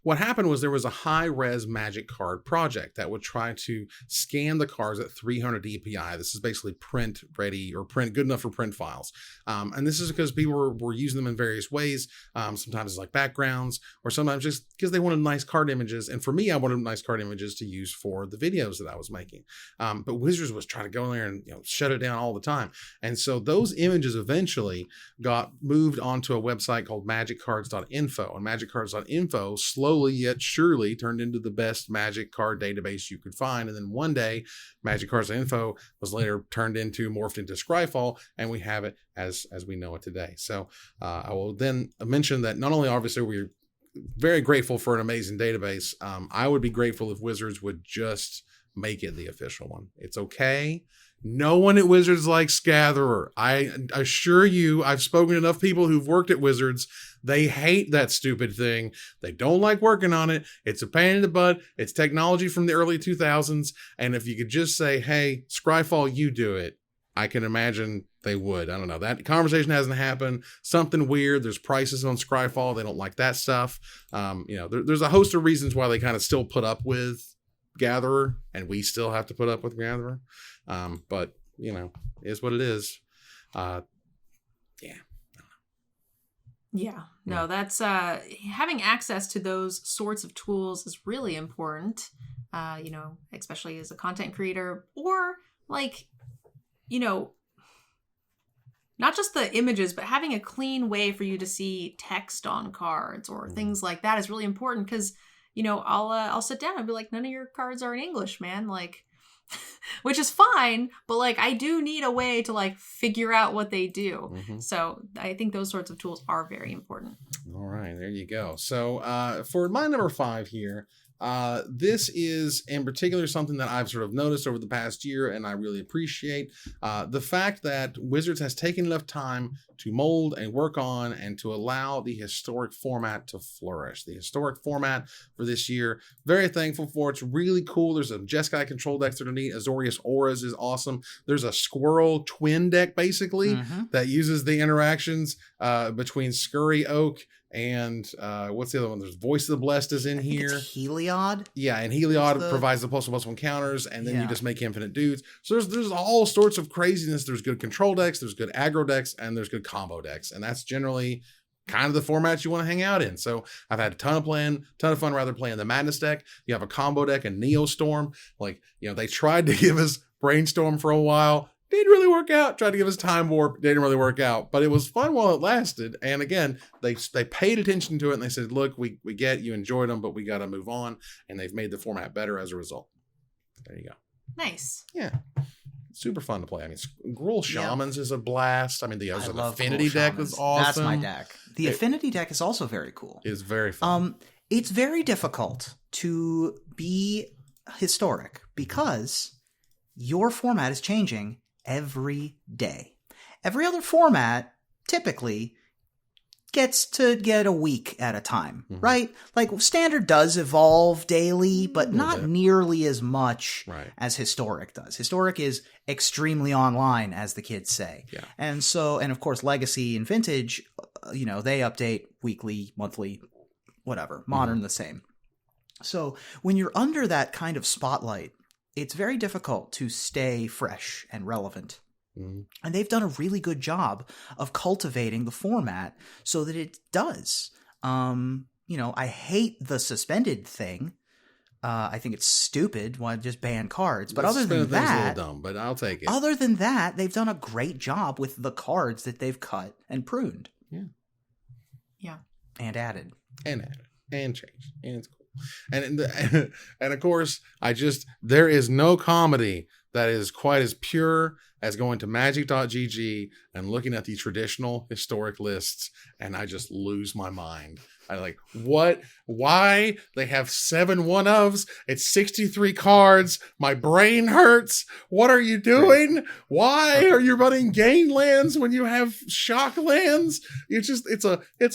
what happened was there was a high-res Magic card project that would try to scan the cards at 300 DPI. This is basically print ready or print good enough for print files. And this is because people were using them in various ways. Sometimes it's like backgrounds, or sometimes just because they wanted nice card images. And for me, I wanted nice card images to use for the videos that I was making. But Wizards was trying to go in there and shut it down all the time. And so those images eventually got moved onto a website called magiccards.info. And magiccards.info slowly yet surely turned into the best Magic card database you could find. And then one day, magiccards.info was later morphed into SCRYFALL, and we have it as we know it today. So I will then mention that not only obviously we're very grateful for an amazing database, I would be grateful if Wizards would just make it the official one. It's okay. No one at Wizards likes Gatherer. I assure you, I've spoken to enough people who've worked at Wizards. They hate that stupid thing. They don't like working on it. It's a pain in the butt. It's technology from the early 2000s. And if you could just say, hey, SCRYFALL, you do it, I can imagine they would. I don't know. That conversation hasn't happened. Something weird. There's prices on SCRYFALL. They don't like that stuff. There's a host of reasons why they kind of still put up with Gatherer, and we still have to put up with Gatherer. But is what it is. Yeah, no, that's having access to those sorts of tools is really important. Especially as a content creator, or like, not just the images, but having a clean way for you to see text on cards or things like that is really important because, I'll sit down and be like, none of your cards are in English, man. Like, which is fine, but like, I do need a way to like figure out what they do. Mm-hmm. So I think those sorts of tools are very important. All right, there you go. So for my number 5 here, this is in particular something that I've sort of noticed over the past year, and I really appreciate the fact that Wizards has taken enough time to mold and work on and to allow the historic format to flourish. The historic format for this year, very thankful for. It's really cool. There's a Jeskai control decks that are neat. Azorius Auras is awesome. There's a Squirrel twin deck basically that uses the interactions between Scurry Oak and what's the other one? There's Voice of the Blessed is in here. It's Heliod. Yeah, and Heliod provides the +1/+1 counters, and then you just make infinite dudes. So there's all sorts of craziness. There's good control decks, there's good aggro decks, and there's good combo decks, and that's generally kind of the format you want to hang out in. So I've had a ton of fun playing the Madness deck. You have a combo deck and Neostorm. Like, they tried to give us Brainstorm for a while. Didn't really work out. Tried to give us Time Warp. Didn't really work out. But it was fun while it lasted. And again, they paid attention to it and they said, look, we get you enjoyed them, but we got to move on. And they've made the format better as a result. There you go. Nice. Yeah. Super fun to play. I mean, Gruul Shamans is a blast. I mean, the Affinity Gruul deck Shamans. was awesome. That's my deck. The Affinity deck is also very cool. It's very fun. It's very difficult to be historic because your format is changing every day. Every other format typically gets to get a week at a time, right? Like Standard does evolve daily, but not nearly as much as Historic does. Historic is extremely online, as the kids say. Yeah. And of course, Legacy and Vintage, they update weekly, monthly, whatever. Modern, the same. So when you're under that kind of spotlight, it's very difficult to stay fresh and relevant. And they've done a really good job of cultivating the format so that it does. I hate the suspended thing. I think it's stupid. Why just ban cards? But other than that, a little dumb, but I'll take it. Other than that, they've done a great job with the cards that they've cut and pruned. Yeah. And added. And changed. And it's cool. And of course, there is no comedy that is quite as pure as going to magic.gg and looking at the traditional historic lists, and I just lose my mind. I like, what? Why? They have 7 1-ofs. It's 63 cards. My brain hurts. What are you doing? Why are you running gain lands when you have shock lands? It's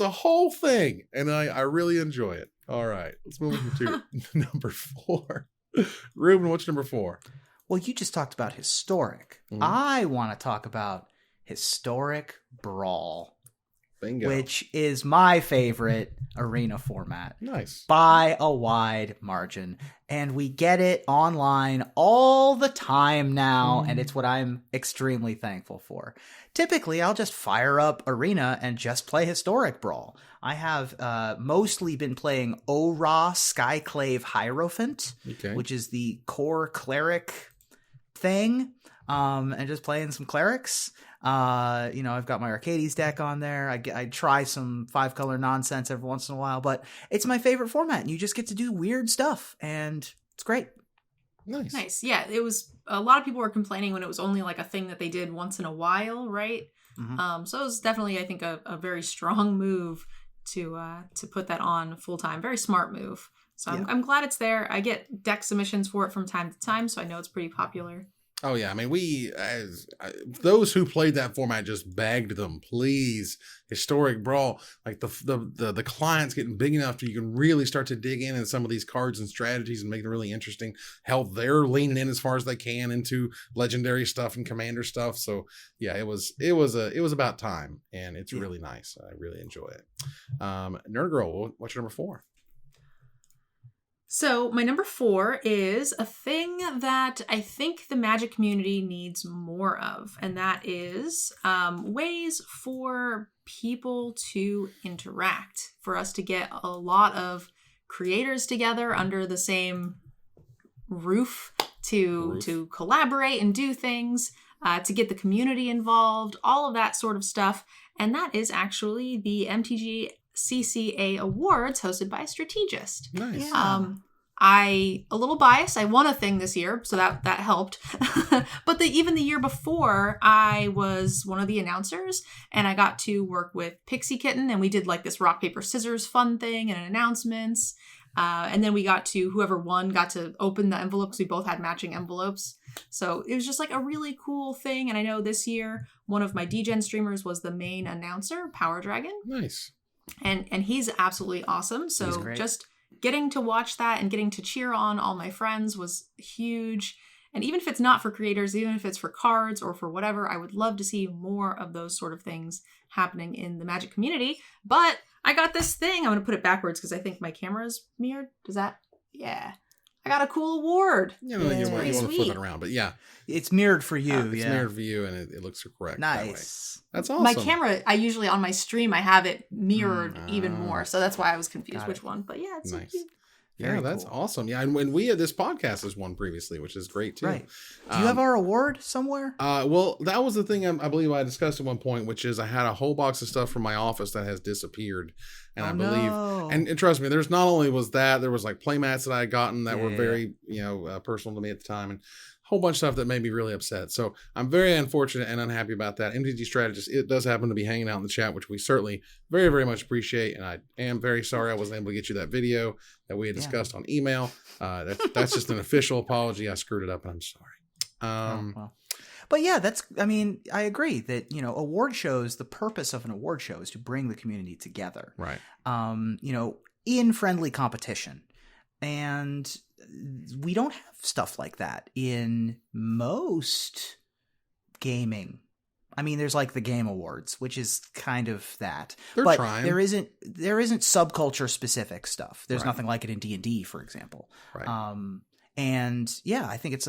a whole thing, and I really enjoy it. All right, let's move to number 4. Ruben, what's number 4? Well, you just talked about historic. I want to talk about historic BRAWL. Bingo. Which is my favorite arena format. Nice. By a wide margin. And we get it online all the time now, and it's what I'm extremely thankful for. Typically, I'll just fire up Arena and just play historic BRAWL. I have mostly been playing Ora Skyclave Hierophant, which is the core cleric thing, and just playing some clerics. I've got my Arcades deck on there. I try some 5-color nonsense every once in a while, but it's my favorite format, and you just get to do weird stuff, and it's great. Nice. Yeah, it was, a lot of people were complaining when it was only like a thing that they did once in a while, right? So it was definitely, I think, a very strong move to put that on full time. Very smart move. So I'm glad it's there. I get deck submissions for it from time to time, so I know it's pretty popular. Oh yeah, I mean, those who played that format just begged them, please, historic BRAWL. Like the client's getting big enough so you can really start to dig in some of these cards and strategies and make it really interesting. Hell, they're leaning in as far as they can into legendary stuff and commander stuff. So yeah, it was about time, and it's really nice. I really enjoy it. Nerd Girl, what's your number 4? So my number 4 is a thing that I think the Magic community needs more of, and that is ways for people to interact, for us to get a lot of creators together under the same roof to collaborate and do things, to get the community involved, all of that sort of stuff. And that is actually the MTG CCA Awards hosted by a strategist. Nice. Yeah. I a little biased. I won a thing this year, so that helped. But even the year before, I was one of the announcers, and I got to work with Pixie Kitten, and we did like this rock paper scissors fun thing and announcements. And then whoever won got to open the envelopes. We both had matching envelopes. So it was just like a really cool thing. And I know this year, one of my DGen streamers was the main announcer, Power Dragon. Nice. And he's absolutely awesome. So just getting to watch that and getting to cheer on all my friends was huge. And even if it's not for creators, even if it's for cards or for whatever, I would love to see more of those sort of things happening in the Magic community. But I got this thing. I'm going to put it backwards because I think my camera's mirrored. Does that? Yeah. I got a cool award. You want to flip it around, but yeah. It's mirrored for you. It's mirrored for you, and it looks correct. Nice. That's awesome. My camera, I usually on my stream, I have it mirrored even more. So that's why I was confused which one. But yeah, it's nice. So cute. Yeah, that's awesome. Yeah, and when we had this podcast as one previously, which is great too. Right. Do you have our award somewhere? Well, that was the thing I believe I discussed at one point, which is I had a whole box of stuff from my office that has disappeared. And I believe, and trust me, there's not only was that, there was like playmats that I had gotten that were very, personal to me at the time, and a whole bunch of stuff that made me really upset. So I'm very unfortunate and unhappy about that. MTG Strategist, it does happen to be hanging out in the chat, which we certainly very, very much appreciate. And I am very sorry I wasn't able to get you that video that we had discussed on email. That's just an official apology. I screwed it up, and I'm sorry. But yeah, I agree that, award shows, the purpose of an award show is to bring the community together. Right. In friendly competition. And we don't have stuff like that in most gaming. I mean, there's like the Game Awards, which is kind of that. They're trying. There isn't subculture specific stuff. There's nothing like it in D&D, for example. Right. And yeah, I think it's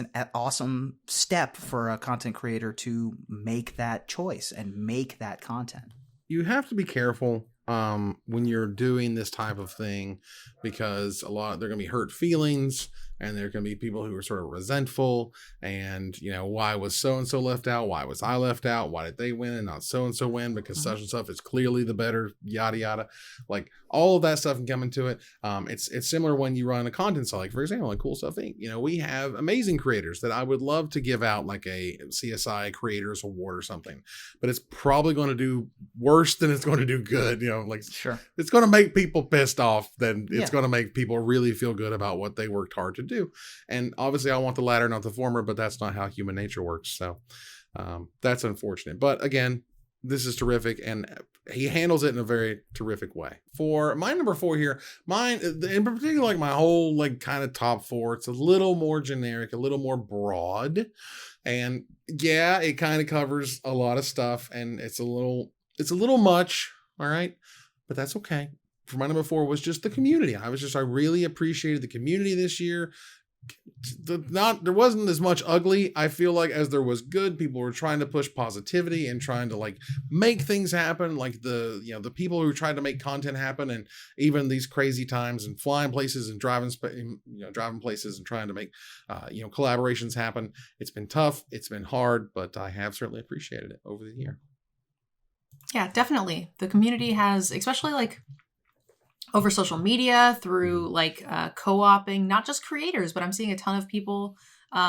an awesome step for a content creator to make that choice and make that content. You have to be careful when you're doing this type of thing, because there are going to be hurt feelings, and there are going to be people who are sort of resentful, and why was so and so left out, why was I left out, why did they win and not so and so win, because such and stuff is clearly the better, yada yada. Like all of that stuff can come into it. It's similar when you run a content site, like for example, like Cool Stuff Inc. We have amazing creators that I would love to give out like a CSI Creators Award or something, but it's probably going to do worse than it's going to do good. Sure, it's going to make people pissed off, then it's going to make people really feel good about what they worked hard to do. And obviously I want the latter, not the former, but that's not how human nature works. So that's unfortunate. But again, this is terrific, and he handles it in a very terrific way. For my number 4 here, mine in particular, like my whole like kind of top 4, it's a little more generic, a little more broad, and yeah, it kind of covers a lot of stuff, and it's a little much. All right, but that's okay. For my number 4 was just the community. I really appreciated the community this year. There wasn't as much ugly, I feel like, as there was good. People were trying to push positivity and trying to like make things happen. Like the people who tried to make content happen, and even these crazy times and flying places and driving places and trying to make collaborations happen. It's been tough. It's been hard, but I have certainly appreciated it over the year. Yeah, definitely. The community has, especially like over social media, through like co-oping, not just creators, but I'm seeing a ton of people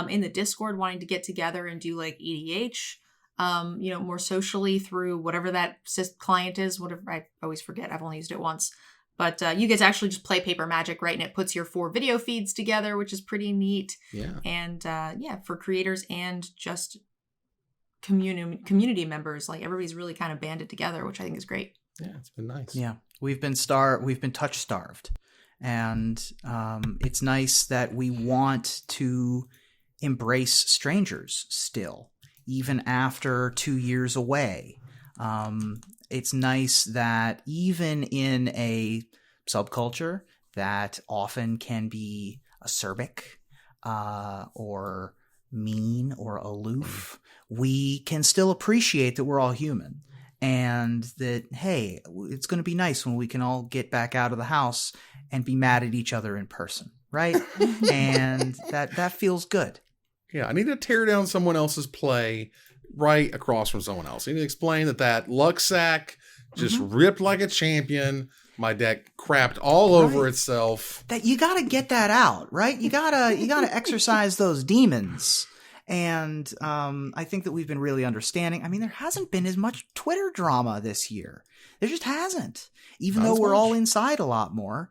in the Discord wanting to get together and do like EDH, more socially through whatever that client is. Whatever, I always forget. I've only used it once. But you get to actually just play paper Magic, right? And it puts your 4 video feeds together, which is pretty neat. Yeah. And for creators and just community members, like everybody's really kind of banded together, which I think is great. Yeah, it's been nice. Yeah, we've been touch starved, and it's nice that we want to embrace strangers still, even after 2 years away. It's nice that even in a subculture that often can be acerbic or mean or aloof, we can still appreciate that we're all human. And that, hey, it's going to be nice when we can all get back out of the house and be mad at each other in person, right? And that feels good. Yeah, I need to tear down someone else's play right across from someone else. I need to explain that luck sack just ripped like a champion. My deck crapped all over itself. That you got to get that out, right? You gotta exercise those demons. And I think that we've been really understanding. I mean, there hasn't been as much Twitter drama this year. There just hasn't. Even though we're all inside a lot more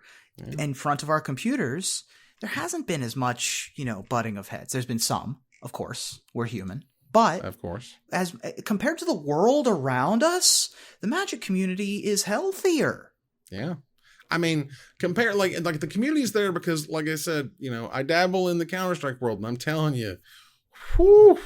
in front of our computers, there hasn't been as much, butting of heads. There's been some, of course. We're human. But of course, as compared to the world around us, the Magic community is healthier. Yeah. I mean, compare like the community's there because, like I said, I dabble in the Counter-Strike world, and I'm telling you, whew,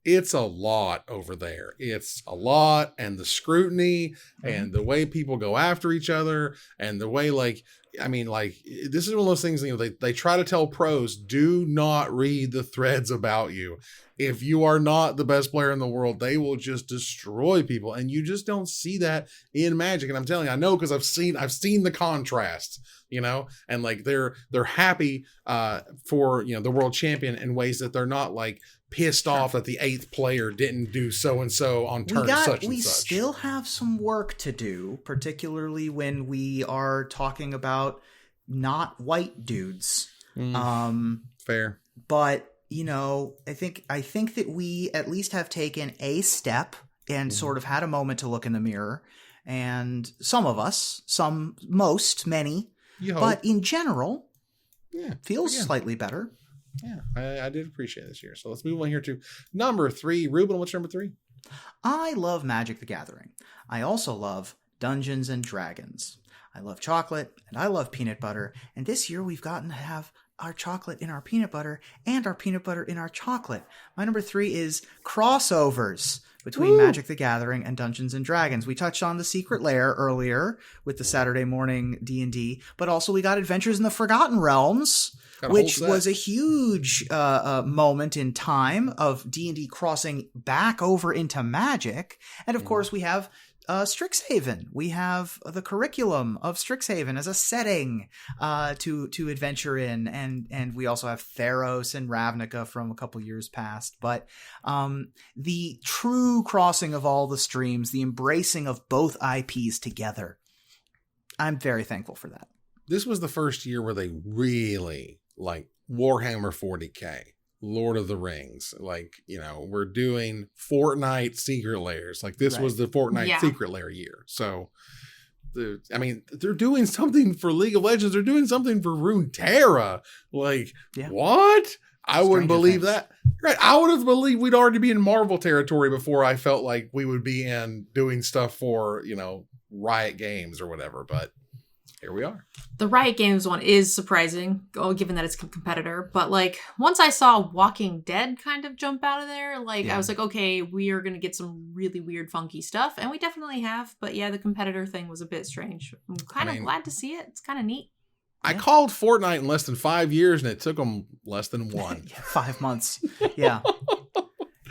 it's a lot over there. It's a lot, and the scrutiny and the way people go after each other and the way this is one of those things, they try to tell pros, do not read the threads about you. If you are not the best player in the world, they will just destroy people. And you just don't see that in Magic. And I'm telling you, I know because I've seen the contrast, and they're happy for, the world champion in ways that they're not pissed off that the 8th player didn't do so-and-so on turn such and such. We still have some work to do, particularly when we are talking about not white dudes. Fair. But, I think that we at least have taken a step and sort of had a moment to look in the mirror. And some of us, many, but in general, feels slightly better. Yeah, I did appreciate this year. So let's move on here to number 3. Ruben, what's number 3? I love Magic the Gathering. I also love Dungeons and Dragons. I love chocolate and I love peanut butter. And this year we've gotten to have our chocolate in our peanut butter and our peanut butter in our chocolate. My number 3 is crossovers between Magic the Gathering and Dungeons and Dragons. We touched on the Secret Lair earlier with the Saturday morning D&D, but also we got Adventures in the Forgotten Realms, which was a huge moment in time of D&D crossing back over into Magic. And of course, we have Strixhaven. We have the curriculum of Strixhaven as a setting to adventure in, and we also have Theros and Ravnica from a couple years past. But the true crossing of all the streams, the embracing of both IPs together, I'm very thankful for that. This was the first year where they really Warhammer 40K. Lord of the Rings, we're doing Fortnite Secret Lairs. This was the Fortnite Secret Lair year. So, they're doing something for League of Legends. They're doing something for Runeterra. What? I wouldn't believe that. Right. I would have believed we'd already be in Marvel territory before I felt like we would be in doing stuff for, Riot Games or whatever. But here we are. The Riot Games one is surprising, given that it's a competitor. But once I saw Walking Dead kind of jump out of there, I was like, okay, we are going to get some really weird, funky stuff. And we definitely have. But yeah, the competitor thing was a bit strange. I'm kind of glad to see it. It's kind of neat. I called Fortnite in less than 5 years, and it took them less than 1. 5 months. Yeah.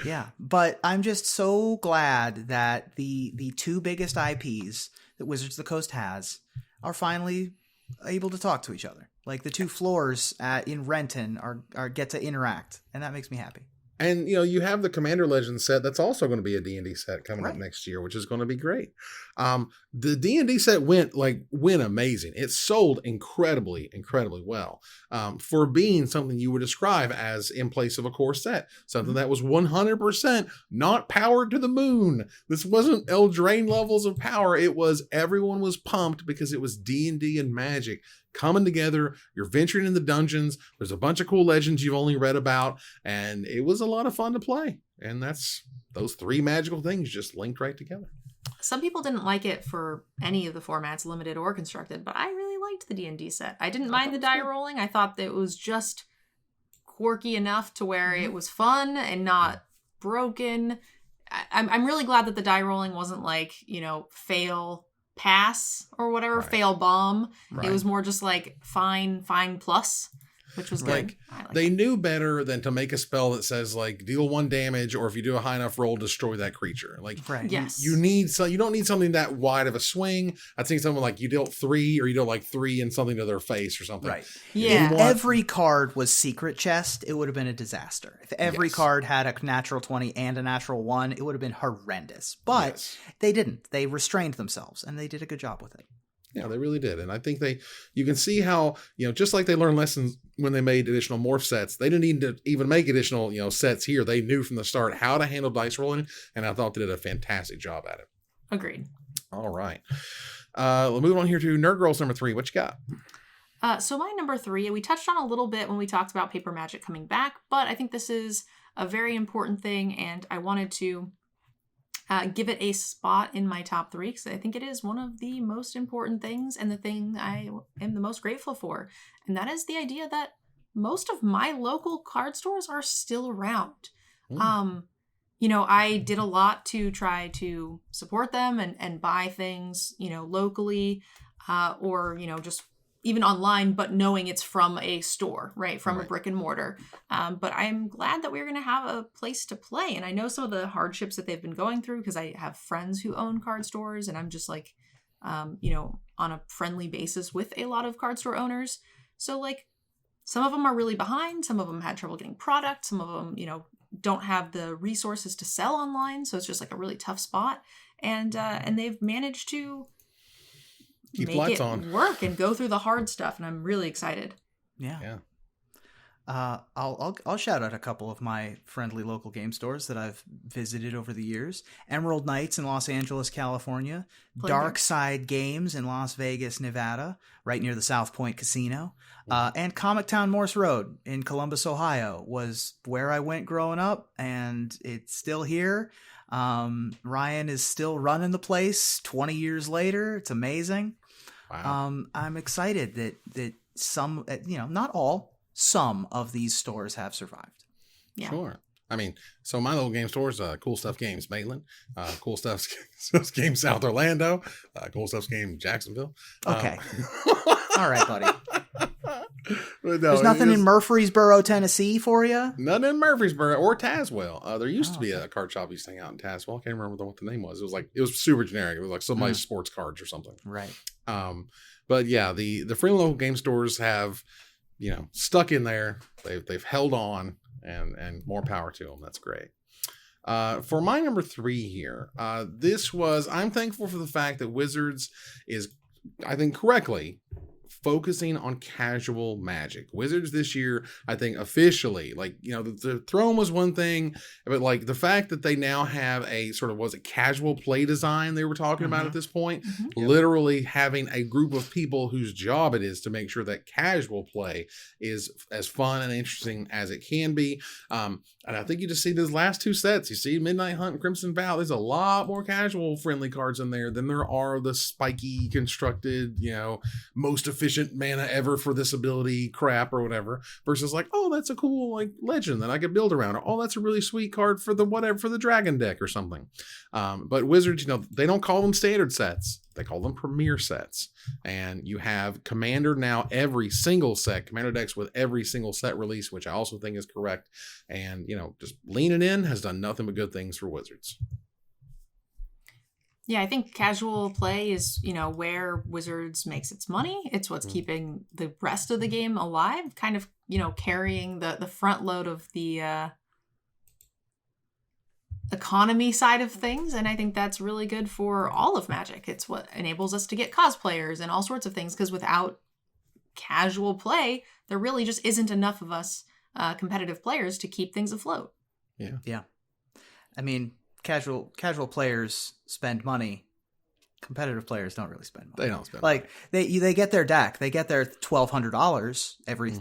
Yeah. But I'm just so glad that the 2 biggest IPs that Wizards of the Coast has are finally able to talk to each other. The 2 floors in Renton are get to interact, and that makes me happy. And, you have the Commander Legends set that's also going to be a D&D set coming up next year, which is going to be great. The D&D set went amazing. It sold incredibly, incredibly well for being something you would describe as in place of a core set. Something that was 100% not powered to the moon. This wasn't Eldraine levels of power. It was everyone was pumped because it was D&D and Magic coming together. You're venturing in the dungeons. There's a bunch of cool legends you've only read about, and it was a lot of fun to play. And that's those 3 magical things just linked right together. Some people didn't like it for any of the formats, limited or constructed, but I really liked the D&D set. I didn't mind the die rolling. I thought that it was just quirky enough to where it was fun and not broken. I'm really glad that the die rolling wasn't fail, pass or whatever, Right. fail bomb. Right. It was more just like fine plus, which was good. Like, I like they that. knew better than to make a spell that says like deal 1 damage, or if you do a high enough roll, destroy that creature. Like, Right. Yes. you don't need something that wide of a swing. I think something like you dealt 3, or you dealt like 3 and something to their face or something. Right. Yeah. If want- every card was secret chest, it would have been a disaster. If every Yes. card had a natural 20 and a natural 1, it would have been horrendous. But Yes. they didn't. They restrained themselves, and they did a good job with it. Yeah, they really did. And I think you can see how, just like they learned lessons when they made additional morph sets, they didn't need to even make additional, sets here. They knew from the start how to handle dice rolling. And I thought they did a fantastic job at it. Agreed. All right. We'll move on here to Nerd Girls number 3. What you got? So my number 3, we touched on a little bit when we talked about paper magic coming back, but I think this is a very important thing, and I wanted to give it a spot in my top 3 because I think it is one of the most important things and the thing I am the most grateful for. And that is the idea that most of my local card stores are still around. I did a lot to try to support them and buy things, locally, or, just even online, but knowing it's from a store, right? From a brick and mortar. But I'm glad that we're going to have a place to play. And I know some of the hardships that they've been going through because I have friends who own card stores, and I'm just like, on a friendly basis with a lot of card store owners. So like some of them are really behind. Some of them had trouble getting product. Some of them, don't have the resources to sell online. So it's just like a really tough spot. And they've managed to Keep make lights it on. work and go through the hard stuff, and I'm really excited. Yeah. I'll shout out a couple of my friendly local game stores that I've visited over the years. Emerald Knights in Los Angeles, California. Played Dark there. Side Games in Las Vegas, Nevada, right near the South Point Casino. And Comic Town Morse Road in Columbus, Ohio was where I went growing up, and it's still here. Ryan is still running the place 20 years later. It's amazing. Wow. I'm excited that some, not all, some of these stores have survived. Yeah. Sure. I mean, so my little game stores, Cool Stuff Games Maitland, Cool Stuff Games South Orlando, Cool Stuff Games Jacksonville. Okay. All right, buddy. But no, There's nothing in Murfreesboro, Tennessee for you? None in Murfreesboro or Tazewell. There used to be a card shop used to hang out in Tazewell. I can't remember what the name was. It was super generic. It was like somebody's sports cards or something. Right. But yeah, the free local game stores have, stuck in there. They've held on, and more power to them. That's great. For my number 3 here, I'm thankful for the fact that Wizards is, I think correctly, focusing on casual Magic. Wizards this year, I think officially, the throne was one thing, but like the fact that they now have a sort of, casual play design they were talking about at this point, literally having a group of people whose job it is to make sure that casual play is as fun and interesting as it can be. And I think you just see those last 2 sets. You see Midnight Hunt and Crimson Vow. There's a lot more casual friendly cards in there than there are the spiky constructed, most efficient mana ever for this ability crap or whatever, versus like, oh, that's a cool legend that I could build around, or oh, that's a really sweet card for the dragon deck or something. But Wizards, they don't call them standard sets. They call them premier sets. And you have Commander now, every single set, Commander decks with every single set release, which I also think is correct. And, just leaning in has done nothing but good things for Wizards. Yeah, I think casual play is, where Wizards makes its money. It's what's keeping the rest of the game alive, kind of, carrying the front load of the economy side of things. And I think that's really good for all of Magic. It's what enables us to get cosplayers and all sorts of things, because without casual play, there really just isn't enough of us competitive players to keep things afloat. Yeah. I mean, casual players spend money. Competitive players don't really spend money. They don't spend money. They get their deck. They get their $1,200 every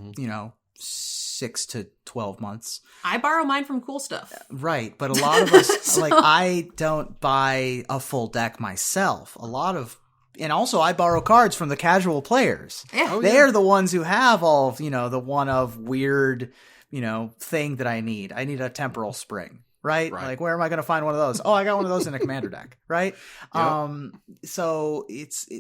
6 to 12 months. I borrow mine from Cool Stuff. Right, but a lot of us I don't buy a full deck myself. And also I borrow cards from the casual players. Yeah. They're the ones who have all of, the one of weird, thing that I need. I need a temporal spring. right? Right. Like, where am I going to find one of those? Oh, I got one of those in a commander deck, right? Yep. So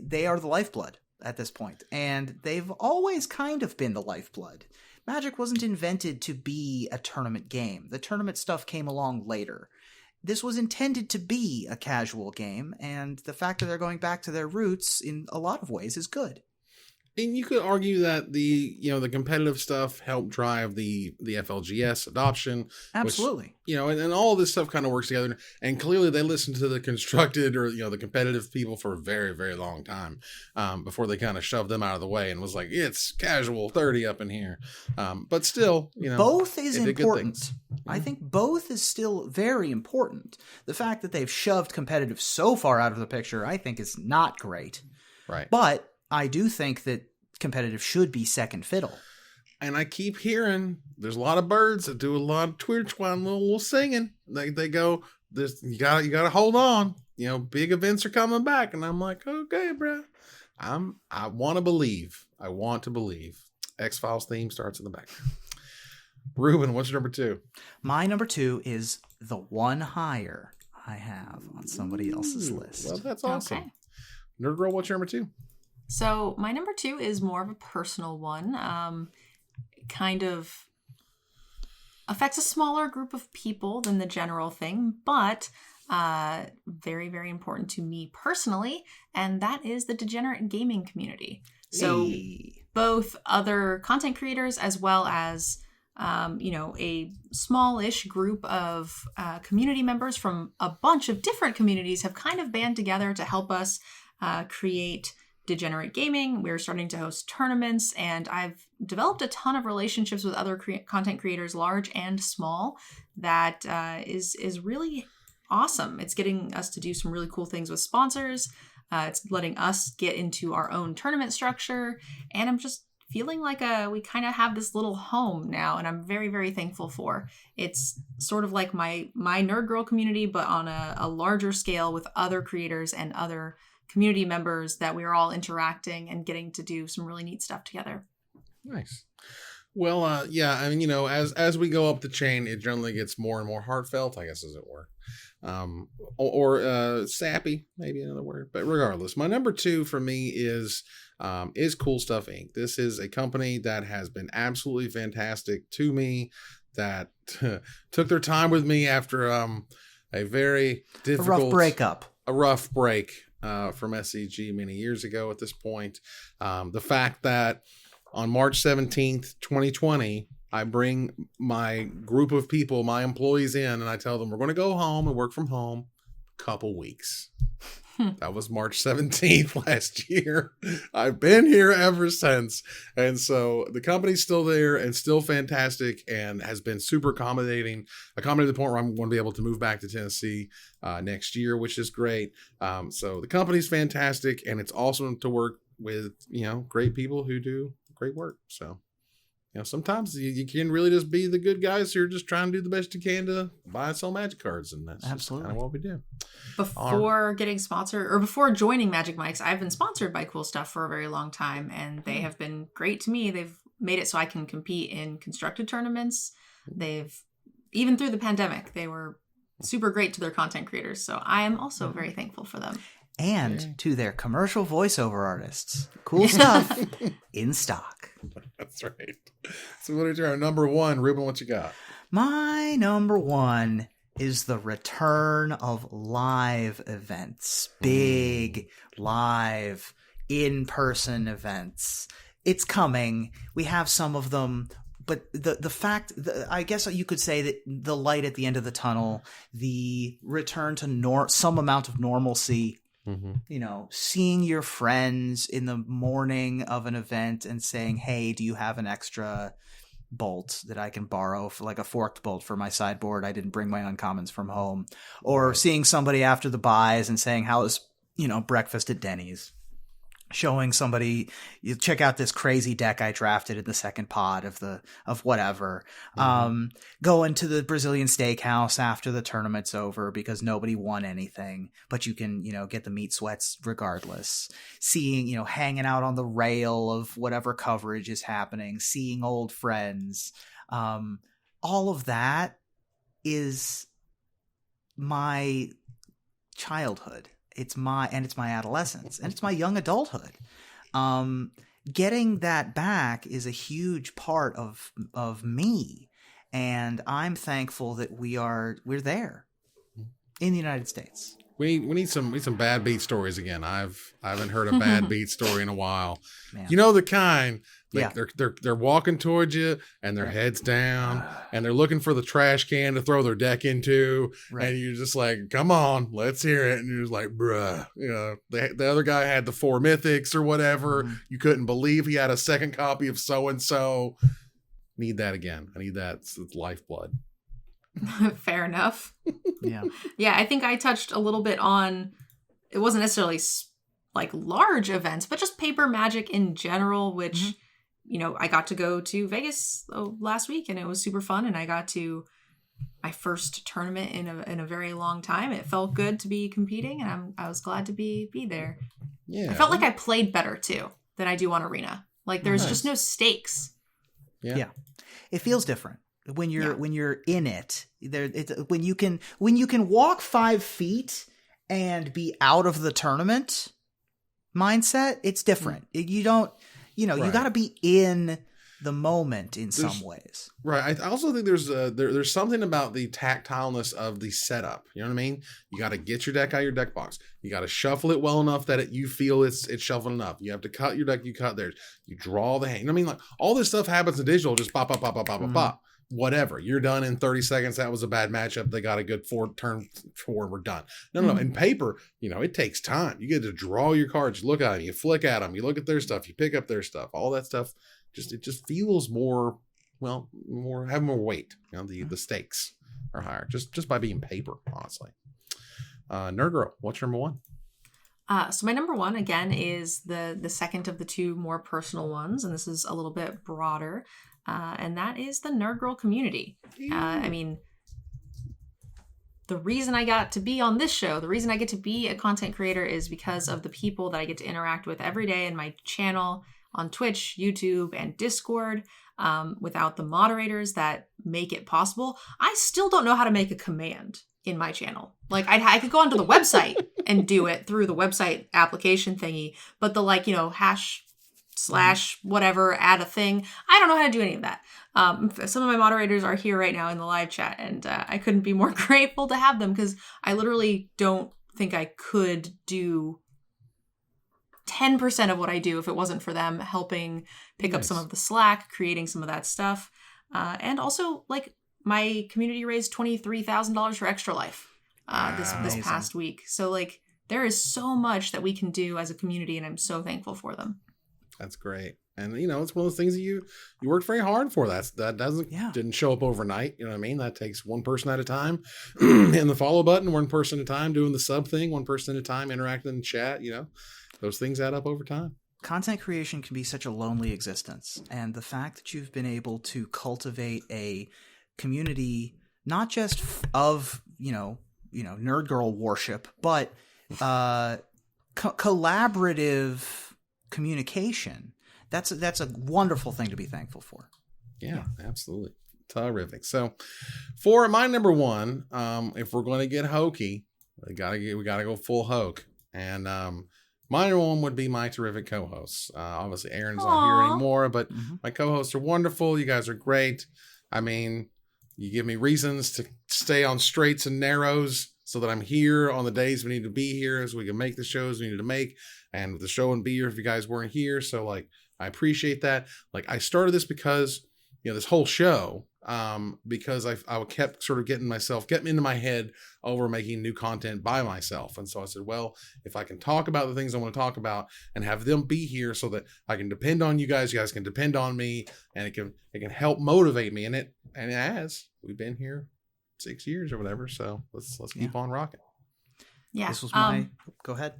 they are the lifeblood at this point, and they've always kind of been the lifeblood. Magic wasn't invented to be a tournament game. The tournament stuff came along later. This was intended to be a casual game, and the fact that they're going back to their roots in a lot of ways is good. And you could argue that the competitive stuff helped drive the FLGS adoption. Absolutely. Which, and all of this stuff kind of works together. And clearly they listened to the constructed or, the competitive people for a very, very long time before they kind of shoved them out of the way and was like, it's casual 30 up in here. But still, both is they did good important. things. I think both is still very important. The fact that they've shoved competitive so far out of the picture, I think is not great. Right. But I do think that competitive should be second fiddle. And I keep hearing there's a lot of birds that do a lot of Twitch while little singing. They go, you gotta hold on. Big events are coming back. And I'm like, okay, bro. I want to believe. I want to believe. X-Files theme starts in the background. Ruben, what's your number 2? My number 2 is the one higher I have on somebody else's list. Well, that's awesome. Okay. Nerd Girl, what's your number 2? So my number 2 is more of a personal one. Kind of affects a smaller group of people than the general thing, but very, very important to me personally, and that is the degenerate gaming community. So both other content creators as well as a smallish group of community members from a bunch of different communities have kind of band together to help us create degenerate gaming. We're starting to host tournaments, and I've developed a ton of relationships with other content creators, large and small, that is really awesome. It's getting us to do some really cool things with sponsors. It's letting us get into our own tournament structure, and I'm just feeling like we kind of have this little home now, and I'm very, very thankful for. It's sort of like my Nerd Girl community, but on a larger scale with other creators and other community members that we're all interacting and getting to do some really neat stuff together. Nice. Well, yeah, I mean, as we go up the chain, it generally gets more and more heartfelt, I guess, as it were. Or sappy, maybe another word. But regardless, my number 2 for me is Cool Stuff Inc. This is a company that has been absolutely fantastic to me, that took their time with me after a very difficult... A rough break from SCG many years ago at this point. The fact that on March 17th, 2020, I bring my group of people, my employees in, and I tell them we're going to go home and work from home a couple weeks. That was March 17th last year. I've been here ever since. And so the company's still there and still fantastic and has been super accommodating to the point where I'm going to be able to move back to Tennessee next year, which is great. So the company's fantastic, and it's awesome to work with, great people who do great work. So, sometimes you can really just be the good guys who are just trying to do the best you can to buy and sell Magic cards. And that's absolutely kind of what we do. Before getting sponsored, or before joining Magic Mike's, I've been sponsored by Cool Stuff for a very long time, and they have been great to me. They've made it so I can compete in constructed tournaments. Even through the pandemic, they were super great to their content creators. So I am also very thankful for them. And to their commercial voiceover artists. Cool Stuff in stock. That's right. So what is our number 1? Ruben, what you got? My number 1 is the return of live events. Big, live, in-person events. It's coming. We have some of them. But the fact, I guess you could say that the light at the end of the tunnel, the return to some amount of normalcy, seeing your friends in the morning of an event and saying, hey, do you have an extra bolt that I can borrow, for like a forked bolt for my sideboard? I didn't bring my uncommons from home. Or Seeing somebody after the buys and saying, how is, breakfast at Denny's? Showing somebody, you check out this crazy deck I drafted in the second pod of whatever. Going to the Brazilian steakhouse after the tournament's over because nobody won anything, but you can, get the meat sweats regardless. Seeing, hanging out on the rail of whatever coverage is happening, seeing old friends. All of that is my childhood. It's my adolescence, and it's my young adulthood. Getting that back is a huge part of me, and I'm thankful that we're there in the United States. We need some bad beat stories again. I haven't heard a bad beat story in a while. Man. You know the kind. Like they're walking towards you and their heads down and they're looking for the trash can to throw their deck into, and you're just like, come on, let's hear it. And you're just like, bruh, you know, the other guy had the 4 mythics or whatever. You couldn't believe he had a second copy of so and so. Need that again. I need that. It's lifeblood. Fair enough. Yeah. Yeah, I think I touched a little bit on, it wasn't necessarily like large events, but just paper magic in general, which, you know, I got to go to Vegas last week and it was super fun. And I got to my first tournament in a very long time. It felt good to be competing, and I was glad to be there. Yeah. I felt like I played better too than I do on Arena. Like there's just no stakes. Yeah. It feels different. When you're in it, when you can walk 5 feet and be out of the tournament mindset, it's different. You don't, you got to be in the moment in some ways. Right. I also think there's something about the tactileness of the setup. You know what I mean? You got to get your deck out of your deck box. You got to shuffle it well enough that you feel it's shuffled enough. You have to cut your deck. You cut theirs. You draw the hand. You know what I mean? Like all this stuff happens in digital. Just pop, pop, pop, pop, pop, pop. Whatever, you're done in 30 seconds. That was a bad matchup. They got a good turn 4 and we're done. No. In paper, it takes time. You get to draw your cards, you look at them, you flick at them, you look at their stuff, you pick up their stuff. All that stuff, it just feels more weight. The stakes are higher just by being paper, honestly. Nerd Girl, what's your number 1? So my number 1 again is the second of the 2 more personal ones, and this is a little bit broader. And that is the Nerd Girl community. I mean, the reason I got to be on this show, the reason I get to be a content creator is because of the people that I get to interact with every day in my channel on Twitch, YouTube, and Discord. Without the moderators that make it possible, I still don't know how to make a command in my channel. Like I could go onto the website and do it through the website application thingy, but the hash / whatever, add a thing. I don't know how to do any of that. Some of my moderators are here right now in the live chat, and I couldn't be more grateful to have them because I literally don't think I could do 10% of what I do if it wasn't for them helping pick up some of the slack, creating some of that stuff. And also, my community raised $23,000 for Extra Life this past week. So, there is so much that we can do as a community, and I'm so thankful for them. That's great. And it's one of those things that you worked very hard for. That didn't show up overnight. You know what I mean? That takes one person at a time. And the follow button, one person at a time, doing the sub thing, one person at a time, interacting in chat, those things add up over time. Content creation can be such a lonely existence. And the fact that you've been able to cultivate a community, not just of, Nerd Girl worship, but collaborative communication. That's a wonderful thing to be thankful for. Yeah, absolutely. Terrific. So for my number 1, if we're going to get hokey, we gotta go full hoke. And my number 1 would be my terrific co-hosts. Obviously Aaron's not here anymore, but my co-hosts are wonderful. You guys are great. I mean, you give me reasons to stay on straights and narrows so that I'm here on the days we need to be here, so we can make the shows we need to make. And the show wouldn't be here if you guys weren't here. So I appreciate that. I started this because, this whole show, because I kept sort of getting into my head over making new content by myself. And so I said, well, if I can talk about the things I want to talk about and have them be here so that I can depend on you guys can depend on me, and it can help motivate me. And we've been here 6 years or whatever. So let's keep on rocking. Yeah. This was my, go ahead.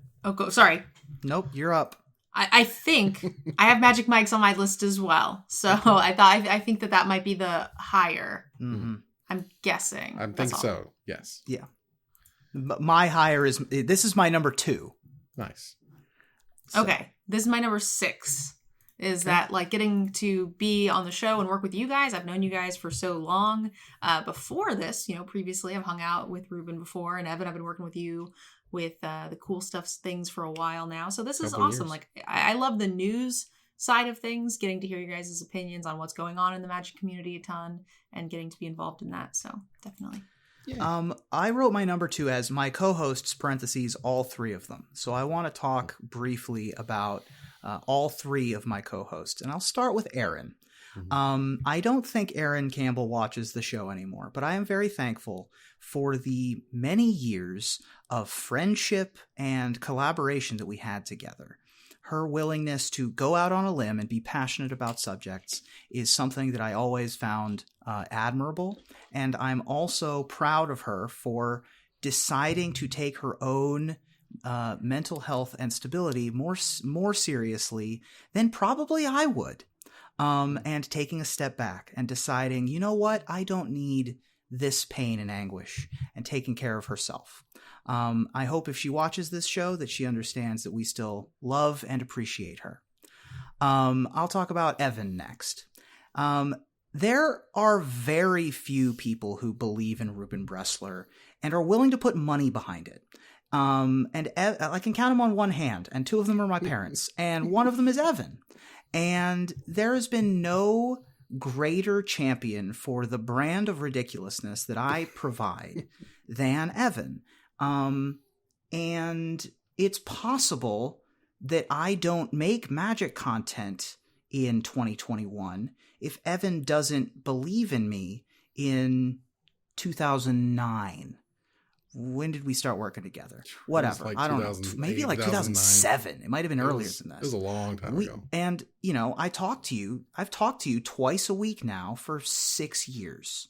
Sorry. Nope, you're up. I think I have Magic Mike's on my list as well. So I think that might be the higher. Mm-hmm. I'm guessing. I think so. Yes. Yeah. My higher this is my number 2. Nice. Okay. This is my number 6. is that like getting to be on the show and work with you guys. I've known you guys for so long. Before this, previously I've hung out with Ruben before, and Evan, I've been working with you with the cool stuff things for a while now. So this is awesome. Like I love the news side of things, getting to hear your guys' opinions on what's going on in the Magic community a ton, and getting to be involved in that. So definitely. Yeah. I wrote my number 2 as my co-hosts, parentheses, all 3 of them. So I want to talk briefly about all 3 of my co-hosts. And I'll start with Aaron. Mm-hmm. I don't think Aaron Campbell watches the show anymore, but I am very thankful for the many years of friendship and collaboration that we had together. Her willingness to go out on a limb and be passionate about subjects is something that I always found admirable. And I'm also proud of her for deciding to take her own mental health and stability more seriously than probably I would. And taking a step back and deciding, you know what, I don't need this pain and anguish, and taking care of herself. I hope if she watches this show that she understands that we still love and appreciate her. I'll talk about Evan next. There are very few people who believe in Ruben Bressler and are willing to put money behind it. I can count them on one hand, and 2 of them are my parents, and one of them is Evan. And there has been no greater champion for the brand of ridiculousness that I provide than Evan. And it's possible that I don't make Magic content in 2021 if Evan doesn't believe in me in 2009. When did we start working together? Whatever. Like I don't know. Maybe like 2007. It might have been earlier than this. It was a long time ago. And, I've talked to you twice a week now for 6 years.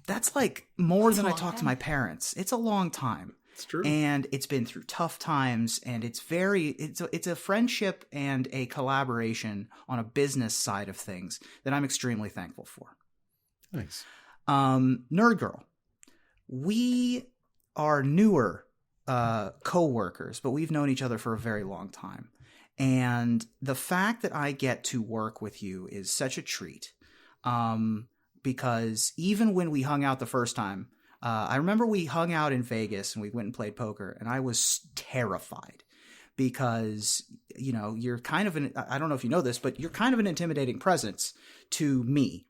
That's like more than I talk to my parents. It's a long time. It's true. And it's been through tough times, and it's a friendship and a collaboration on a business side of things that I'm extremely thankful for. Nice. Nerd Girl. We are newer co-workers, but we've known each other for a very long time. And the fact that I get to work with you is such a treat. Because even when we hung out the first time, I remember we hung out in Vegas and we went and played poker, and I was terrified because, you're kind of I don't know if you know this, but you're kind of an intimidating presence to me.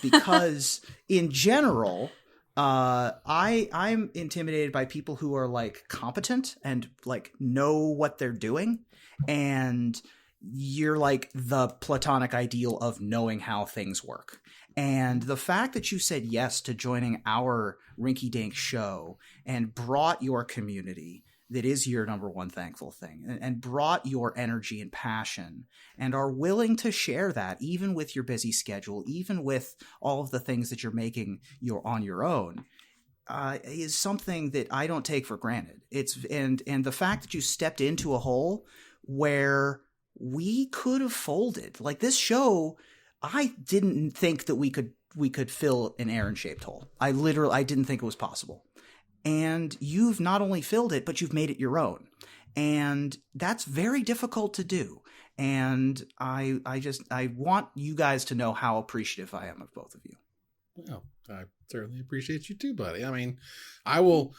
Because in general, I'm intimidated by people who are like competent and like know what they're doing, and you're like the platonic ideal of knowing how things work. And the fact that you said yes to joining our Rinky Dink show and brought your community that is your number one thankful thing, and brought your energy and passion, and are willing to share that even with your busy schedule, even with all of the things that you're making on your own, is something that I don't take for granted. And the fact that you stepped into a hole where we could have folded, like this show, I didn't think that we could fill an Aaron-shaped hole. I didn't think it was possible. And you've not only filled it, but you've made it your own. And that's very difficult to do. And I want you guys to know how appreciative I am of both of you. Well, I certainly appreciate you too, buddy. I mean, I will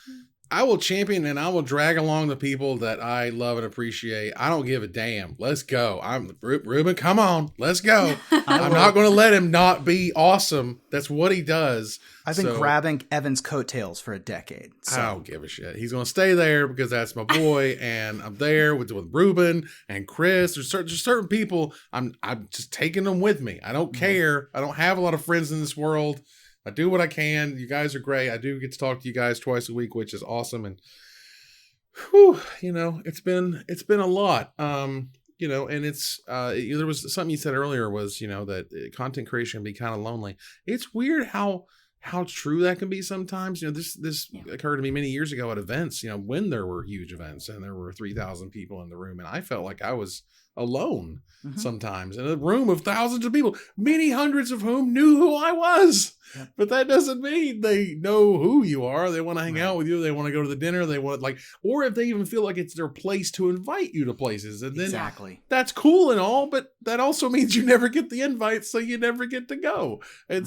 champion and I will drag along the people that I love and appreciate. I don't give a damn. Let's go. Ruben, come on. Let's go. I'm not going to let him not be awesome. That's what he does. I've been grabbing Evan's coattails for a decade. So. I don't give a shit. He's going to stay there because that's my boy, and I'm there with Ruben and Chris. There's certain people. I'm just taking them with me. I don't care. I don't have a lot of friends in this world. I do what I can. You guys are great. I do get to talk to you guys twice a week, which is awesome. And whew, it's been a lot. And it's there was something you said earlier was, that content creation can be kind of lonely. It's weird how true that can be sometimes. This occurred to me many years ago at events, when there were huge events and there were 3,000 people in the room, and I felt like I was alone Mhm. sometimes in a room of thousands of people, many hundreds of whom knew who I was. Yep. But that doesn't mean they know who you are. They want to hang Right. out with you. They want to go to the dinner. They want or if they even feel like it's their place to invite you to places. And then Exactly. that's cool and all, but that also means you never get the invite, so you never get to go. And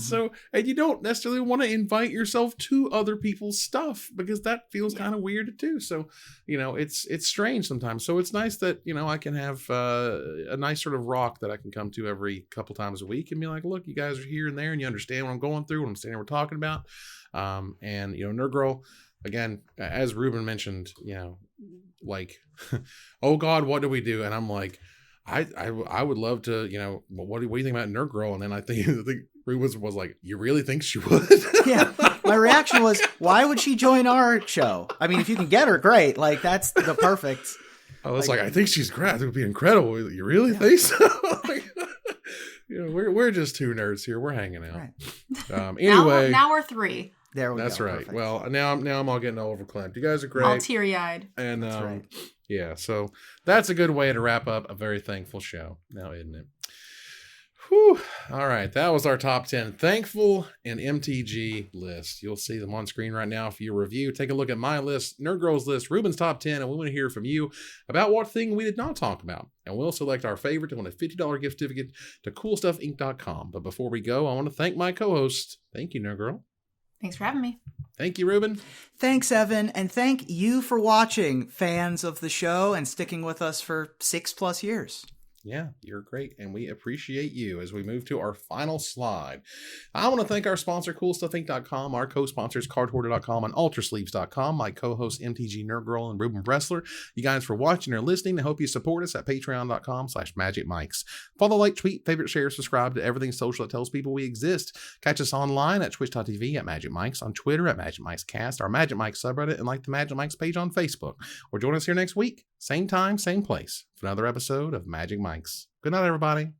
and you don't necessarily want to invite yourself to other people's stuff because that feels kind of weird too. So, it's strange sometimes. So it's nice that, I can have a nice sort of rock that I can come to every couple times a week and be like, look, you guys are here and there and you understand what I'm going through, what I'm standing, we're talking about. And Nerd Girl, again, as Ruben mentioned, like, oh God, what do we do? And I'm like, I would love to, what do you think about Nerd Girl? And then I think Ruben was like, you really think she would? Yeah. My reaction was, why would she join our show? I mean, if you can get her, great. Like, that's the perfect. I was like, I think she's great. I think it would be incredible. You really think so? We're just two nerds here. We're hanging out. Right. Anyway, now we're three. There we go. That's right. Perfect. Well, now I'm all getting all overclamped. You guys are great. All teary-eyed. And That's right. yeah, so that's a good way to wrap up a very thankful show now, isn't it? Whew. All right, that was our top 10 thankful and MTG list. You'll see them on screen right now for your review. Take a look at my list, Nerd Girl's list, Ruben's top 10, and we want to hear from you about what thing we did not talk about. And we'll select our favorite to win a $50 gift certificate to CoolStuffInc.com. But before we go, I want to thank my co-host. Thank you, Nerd Girl. Thanks for having me. Thank you, Ruben. Thanks, Evan. And thank you for watching, fans of the show, and sticking with us for 6+ years. Yeah, you're great, and we appreciate you. As we move to our final slide, I want to thank our sponsor, CoolStuffInc.com, our co-sponsors, CardHoarder.com and UltraSleeves.com, my co-host, MTG Nerd Girl and Ruben Bressler. You guys for watching or listening. I hope you support us at Patreon.com/MagicMikes. Follow, like, tweet, favorite, share, subscribe to everything social that tells people we exist. Catch us online at Twitch.tv at Magic Mikes, on Twitter at Magic Mikes Cast, our Magic Mikes subreddit, and like the Magic Mikes page on Facebook. Or join us here next week, same time, same place, for another episode of Magic Mikes. Good night, everybody.